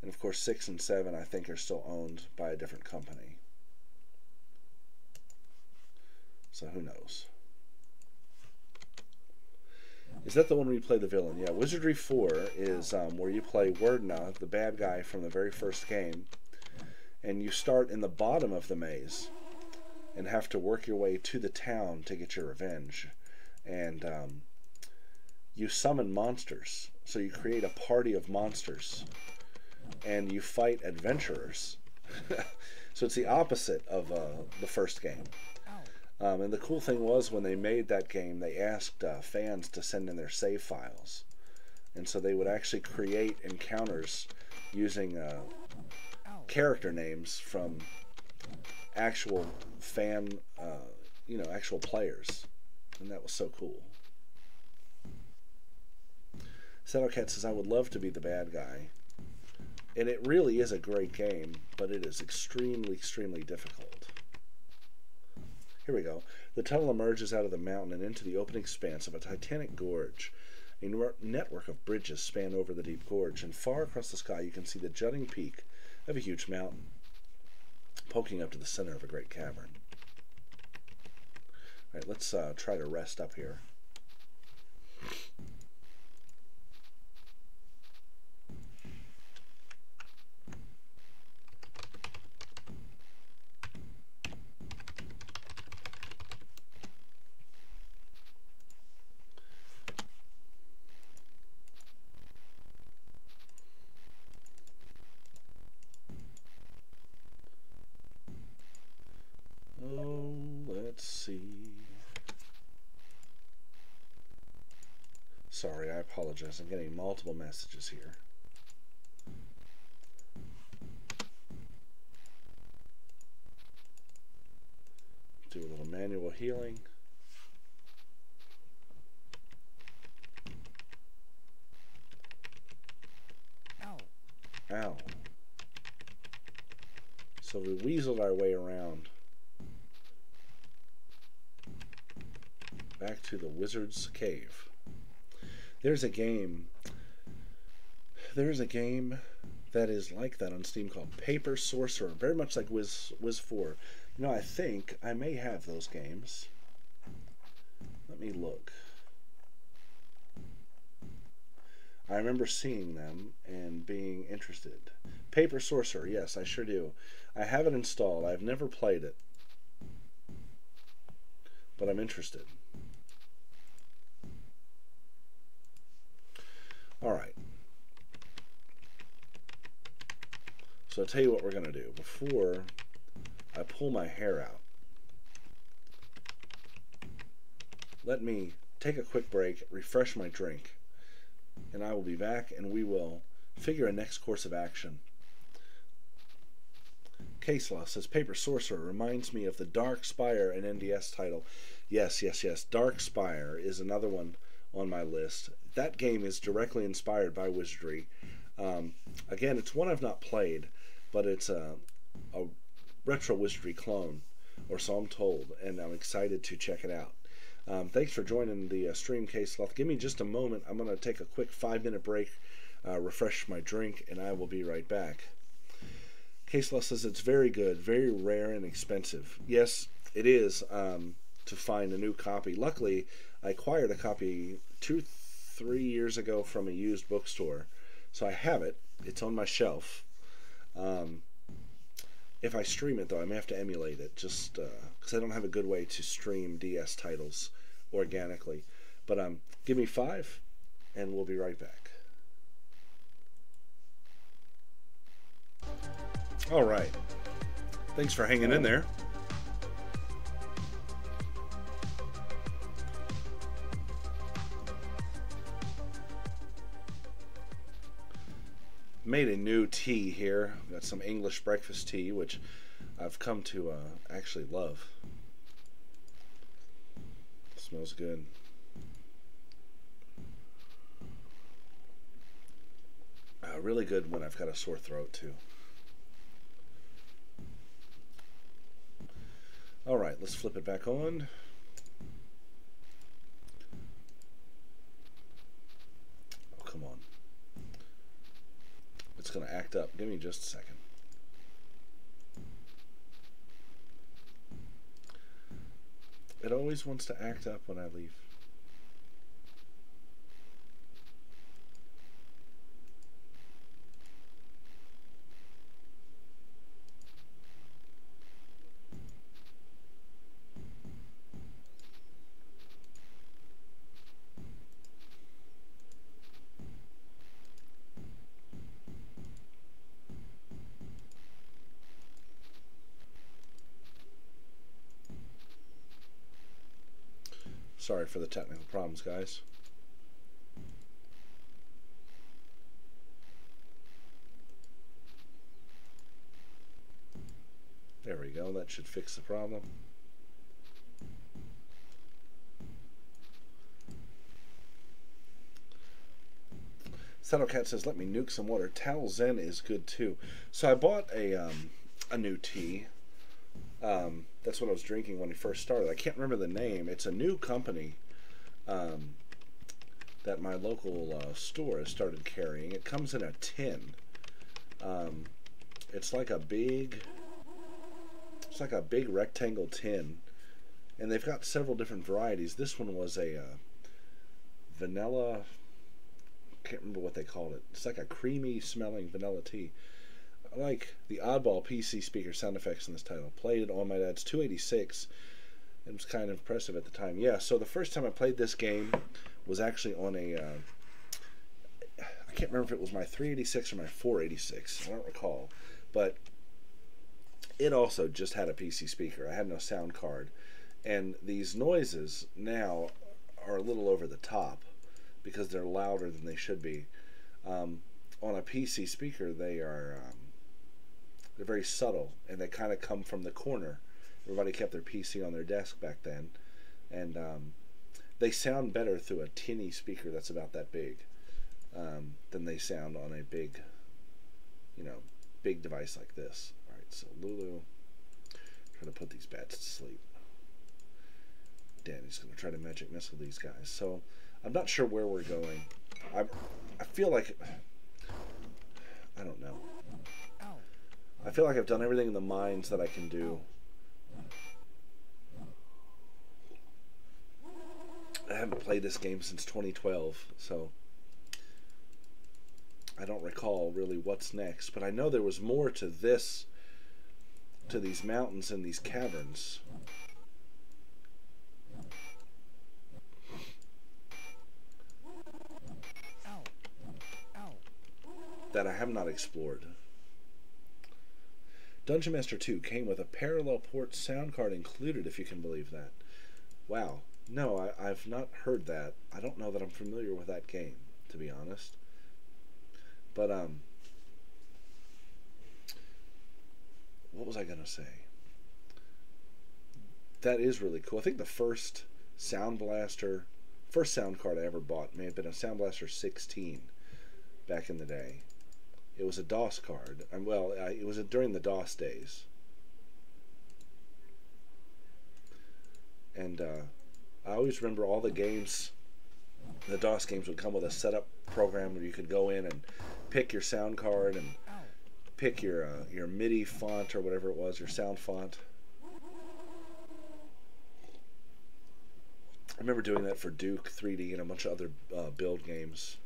And of course 6 and 7 I think are still owned by a different company. So who knows? Is that the one where you play the villain? Yeah, Wizardry 4 is where you play Werdna, the bad guy from the very first game, and you start in the bottom of the maze and have to work your way to the town to get your revenge. And you summon monsters. So you create a party of monsters, and you fight adventurers. So it's the opposite of the first game. And the cool thing was when they made that game, they asked fans to send in their save files. And so they would actually create encounters using character names from actual fan, actual players. And that was so cool. Settlecat says, I would love to be the bad guy. And it really is a great game, but it is extremely, extremely difficult. Here we go. The tunnel emerges out of the mountain and into the open expanse of a titanic gorge. A network of bridges span over the deep gorge, and far across the sky you can see the jutting peak of a huge mountain, poking up to the center of a great cavern. All right, let's try to rest up here. Let's see. Sorry, I apologize. I'm getting multiple messages here. Do a little manual healing. Ow. So we weaseled our way around back to the Wizard's Cave. There's a game that is like that on Steam called Paper Sorcerer, very much like Wiz 4. You know, I think I may have those games. Let me look. I remember seeing them and being interested. Paper Sorcerer, yes, I sure do. I have it installed. I've never played it, but I'm interested. All right. So I'll tell you what we're going to do. Before I pull my hair out, let me take a quick break, refresh my drink, and I will be back and we will figure a next course of action. Case Law says, Paper Sorcerer reminds me of the Dark Spire and NDS title. Yes. Dark Spire is another one on my list. That game is directly inspired by Wizardry. Again, it's one I've not played, but it's a retro Wizardry clone, or so I'm told, and I'm excited to check it out. Thanks for joining the stream, Case Law. Give me just a moment. I'm going to take a quick 5-minute break, refresh my drink, and I will be right back. Case Law says it's very good, very rare and expensive. Yes, it is to find a new copy. Luckily, I acquired a copy 2-3 years ago from a used bookstore, so I have it. It's on my shelf. If I stream it, though, I may have to emulate it, just because I don't have a good way to stream DS titles organically. But give me 5, and we'll be right back. All right. Thanks for hanging in there. Made a new tea here. Got some English breakfast tea, which I've come to actually love. Smells good. Really good when I've got a sore throat too. All right, let's flip it back on. Oh, come on. It's going to act up. Give me just a second. It always wants to act up when I leave. Sorry for the technical problems, guys. There we go. That should fix the problem. Saddlecat says, let me nuke some water. Tal Zen is good too. So I bought a new tea. That's what I was drinking when it first started. I can't remember the name. It's a new company that my local store has started carrying. It comes in a tin. It's like a big rectangle tin, and they've got several different varieties. This one was a vanilla. Can't remember what they called it. It's like a creamy smelling vanilla tea. I like the oddball PC speaker sound effects in this title. Played it on my dad's 286. It was kind of impressive at the time. Yeah, so the first time I played this game was actually on a I can't remember if it was my 386 or my 486. I don't recall. But it also just had a PC speaker. I had no sound card. And these noises now are a little over the top because they're louder than they should be. On a PC speaker, they're very subtle, and they kind of come from the corner. Everybody kept their PC on their desk back then, and they sound better through a tinny speaker that's about that big than they sound on a big, big device like this. All right, so Lulu, try to put these bats to sleep. Danny's going to try to magic missile these guys. So I'm not sure where we're going. I feel like, I don't know. I feel like I've done everything in the mines that I can do. I haven't played this game since 2012, so I don't recall really what's next. But I know there was more to this, to these mountains and these caverns. That I have not explored. Dungeon Master 2 came with a parallel port sound card included, if you can believe that. Wow. No, I've not heard that. I don't know that I'm familiar with that game, to be honest. But, what was I going to say? That is really cool. I think the first sound card I ever bought may have been a Sound Blaster 16 back in the day. It was a DOS card. Well, it was during the DOS days. And I always remember all the games, the DOS games would come with a setup program where you could go in and pick your sound card and pick your MIDI font or whatever it was, your sound font. I remember doing that for Duke 3D and a bunch of other build games.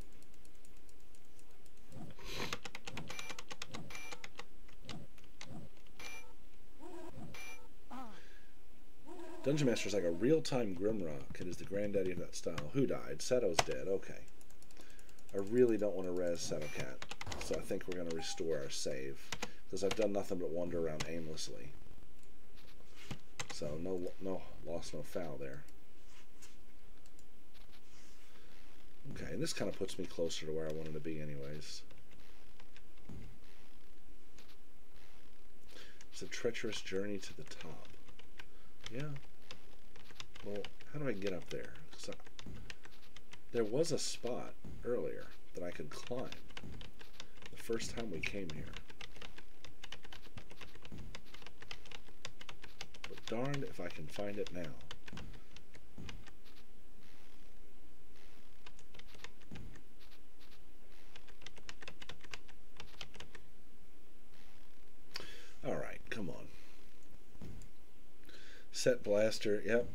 Dungeon Master is like a real-time Grimrock. It is the granddaddy of that style. Who died? Seto's dead. Okay. I really don't want to res Setocat, so I think we're going to restore our save, because I've done nothing but wander around aimlessly. So no loss, no foul there. Okay, and this kind of puts me closer to where I wanted to be anyways. It's a treacherous journey to the top. Yeah. Well, how do I get up there? So, there was a spot earlier that I could climb the first time we came here. But darned if I can find it now. Alright, come on. Set blaster, yep.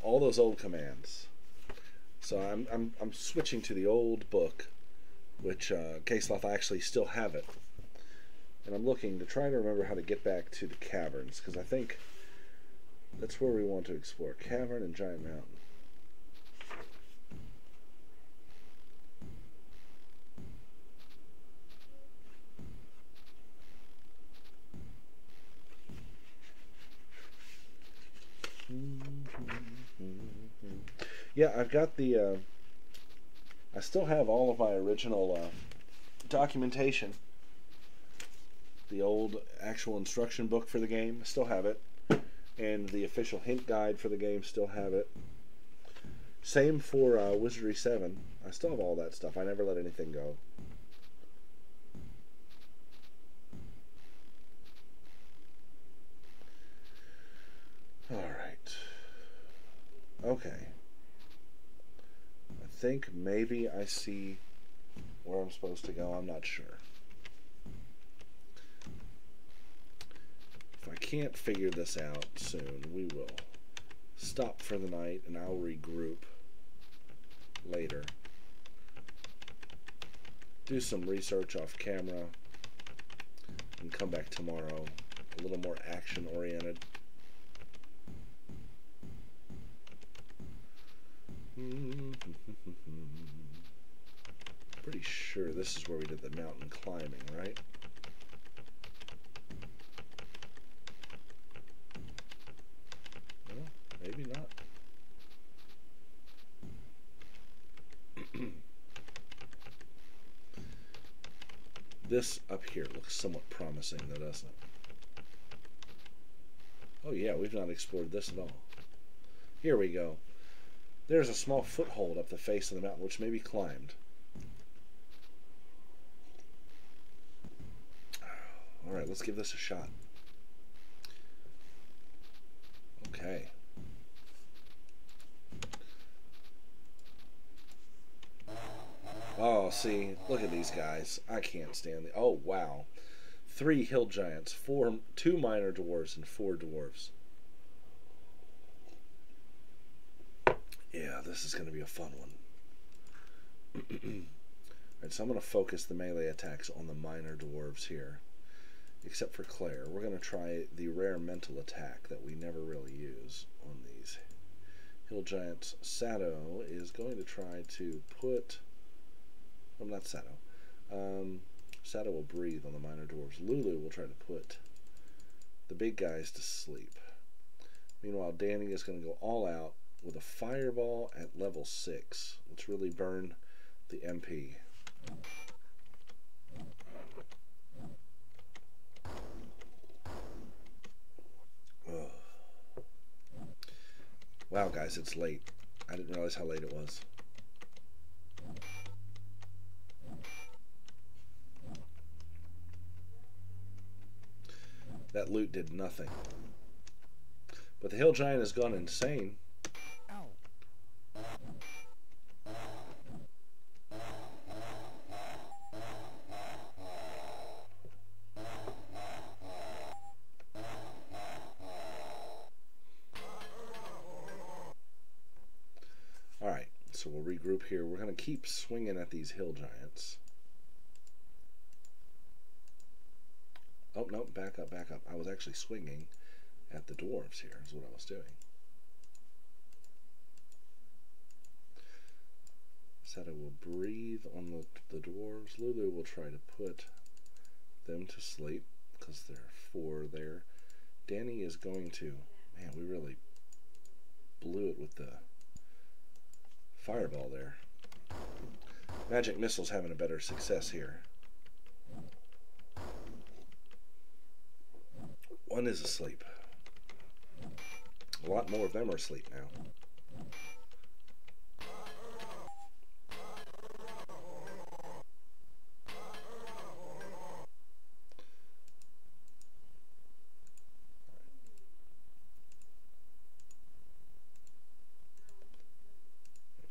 All those old commands. So I'm switching to the old book, which Caseloth, I actually still have it. And I'm looking to try to remember how to get back to the caverns, because I think that's where we want to explore. Cavern and Giant Mountain. Yeah, I've got the. I still have all of my original documentation. The old actual instruction book for the game, still have it. And the official hint guide for the game, still have it. Same for Wizardry 7. I still have all that stuff. I never let anything go. Alright. Okay. I think maybe I see where I'm supposed to go. I'm not sure. If I can't figure this out soon, we will stop for the night and I'll regroup later. Do some research off camera and come back tomorrow a little more action oriented. Pretty sure this is where we did the mountain climbing, right? No, maybe not. This up here looks somewhat promising, though, doesn't it? Oh yeah, we've not explored this at all. Here we go. There's a small foothold up the face of the mountain, which may be climbed. Alright, let's give this a shot. Okay. Oh, see, look at these guys. I can't stand the... Oh, wow. 3 hill giants, 2 minor dwarves, and 4 dwarves. Yeah, this is going to be a fun one. Alright, so I'm going to focus the melee attacks on the minor dwarves here. Except for Claire. We're going to try the rare mental attack that we never really use on these hill giants. Sato is going to try to put... Oh, not Sato. Sato will breathe on the minor dwarves. Lulu will try to put the big guys to sleep. Meanwhile, Danny is going to go all out with a fireball at level 6. Let's really burn the MP. Ugh. Wow, guys, it's late. I didn't realize how late it was. That loot did nothing. But the hill giant has gone insane. Ow. Alright, so we'll regroup here. We're going to keep swinging at these hill giants. Oh, no, back up, back up. I was actually swinging at the dwarves here, is what I was doing. Sato will breathe on the dwarves. Lulu will try to put them to sleep, because there are 4 there. Danny is going to... Man, we really blew it with the fireball there. Magic Missile's having a better success here. 1 is asleep. A lot more of them are asleep now.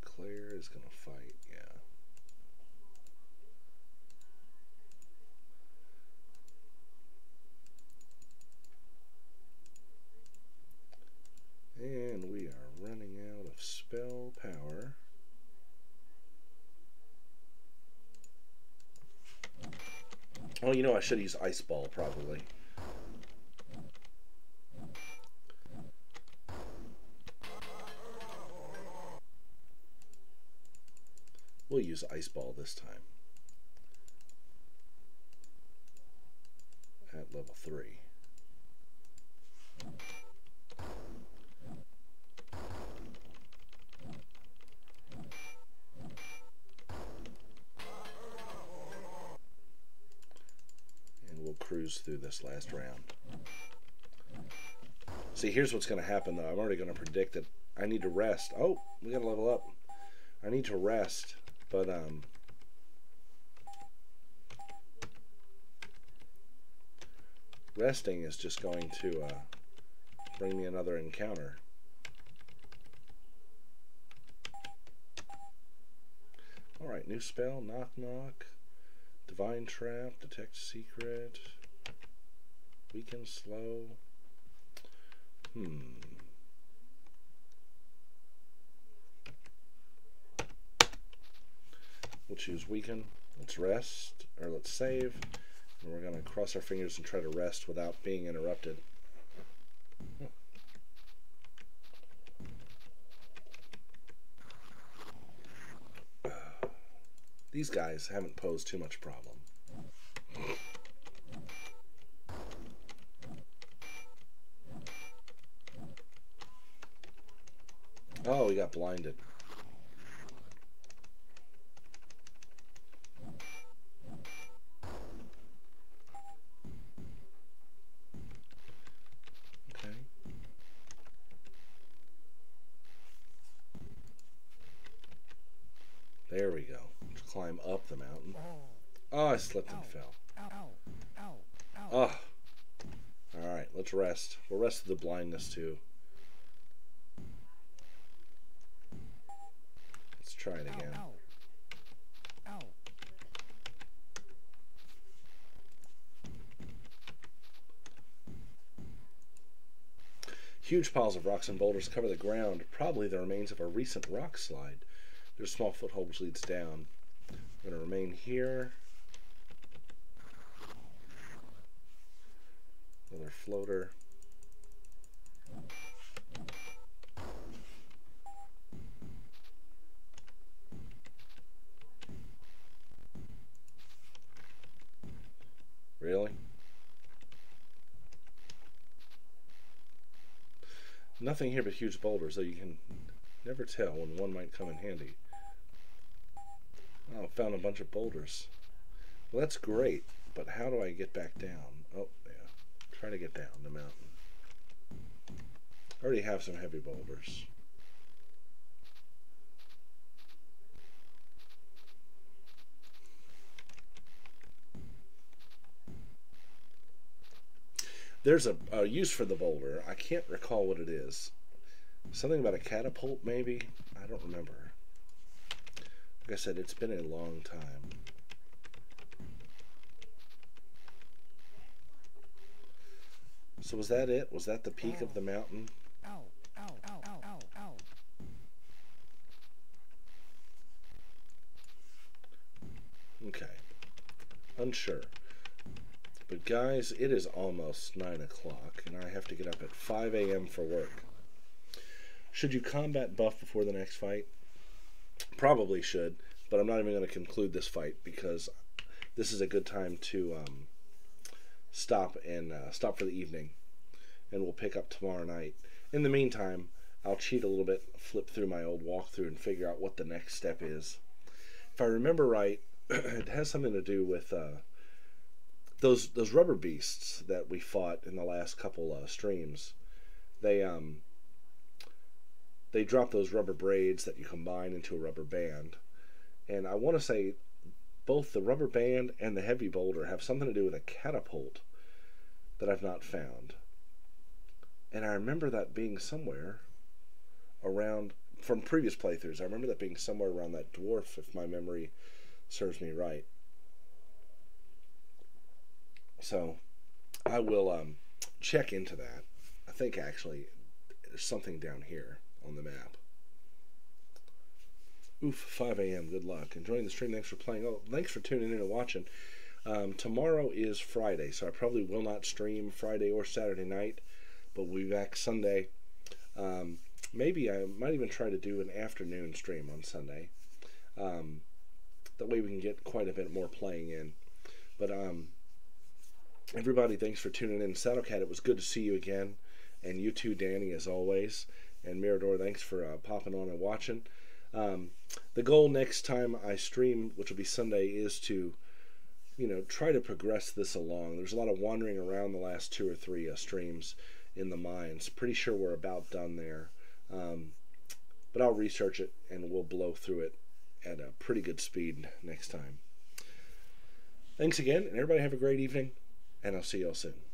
Claire is going to fight, yeah. And we are running out of spell power. Oh, you know, I should use Ice Ball, probably. We'll use Ice Ball this time. At level 3. cruise through this last round. See, here's what's going to happen, though. I'm already going to predict that I need to rest. Oh, we got to level up. I need to rest, but resting is just going to bring me another encounter. Alright, new spell, knock knock, divine trap, detect secret, weaken slow. We'll choose weaken. Let's rest, or let's save. And we're going to cross our fingers and try to rest without being interrupted. These guys haven't posed too much problem. Oh, we got blinded. Okay. There we go. Let's climb up the mountain. Oh, I slipped and fell. Oh. Alright, let's rest. We'll rest the blindness too. Let's try it again. Huge piles of rocks and boulders cover the ground, probably the remains of a recent rock slide. There's a small foothold which leads down. I'm going to remain here. Another floater. Really? Nothing here but huge boulders, though you can never tell when one might come in handy. Oh, found a bunch of boulders. Well, that's great, but how do I get back down? Oh, yeah. Try to get down the mountain. I already have some heavy boulders. There's a use for the boulder. I can't recall what it is. Something about a catapult, maybe? I don't remember. Like I said, it's been a long time. So was that it? Was that the peak of the mountain? Okay. Unsure. But guys, it is almost 9 o'clock, and I have to get up at 5 a.m. for work. Should you combat buff before the next fight? Probably should, but I'm not even going to conclude this fight because this is a good time to stop for the evening, and we'll pick up tomorrow night. In the meantime, I'll cheat a little bit, flip through my old walkthrough, and figure out what the next step is. If I remember right, it has something to do with those rubber beasts that we fought in the last couple streams. They drop those rubber braids that you combine into a rubber band, and I want to say both the rubber band and the heavy boulder have something to do with a catapult that I've not found. And I remember that being somewhere around, from previous playthroughs, I remember that being somewhere around that dwarf, if my memory serves me right. So I will check into that. I think actually there's something down here on the map. Oof, 5 a.m. Good luck. Enjoying the stream. Thanks for playing. Oh, thanks for tuning in and watching. Tomorrow is Friday, so I probably will not stream Friday or Saturday night, but we'll be back Sunday. Maybe I might even try to do an afternoon stream on Sunday. That way we can get quite a bit more playing in. But everybody, thanks for tuning in. Saddlecat, it was good to see you again. And you too, Danny, as always. And Mirador, thanks for popping on and watching. The goal next time I stream, which will be Sunday, is to try to progress this along. There's a lot of wandering around the last 2 or 3 streams in the mines. Pretty sure we're about done there. But I'll research it and we'll blow through it at a pretty good speed next time. Thanks again, and everybody have a great evening, and I'll see y'all soon.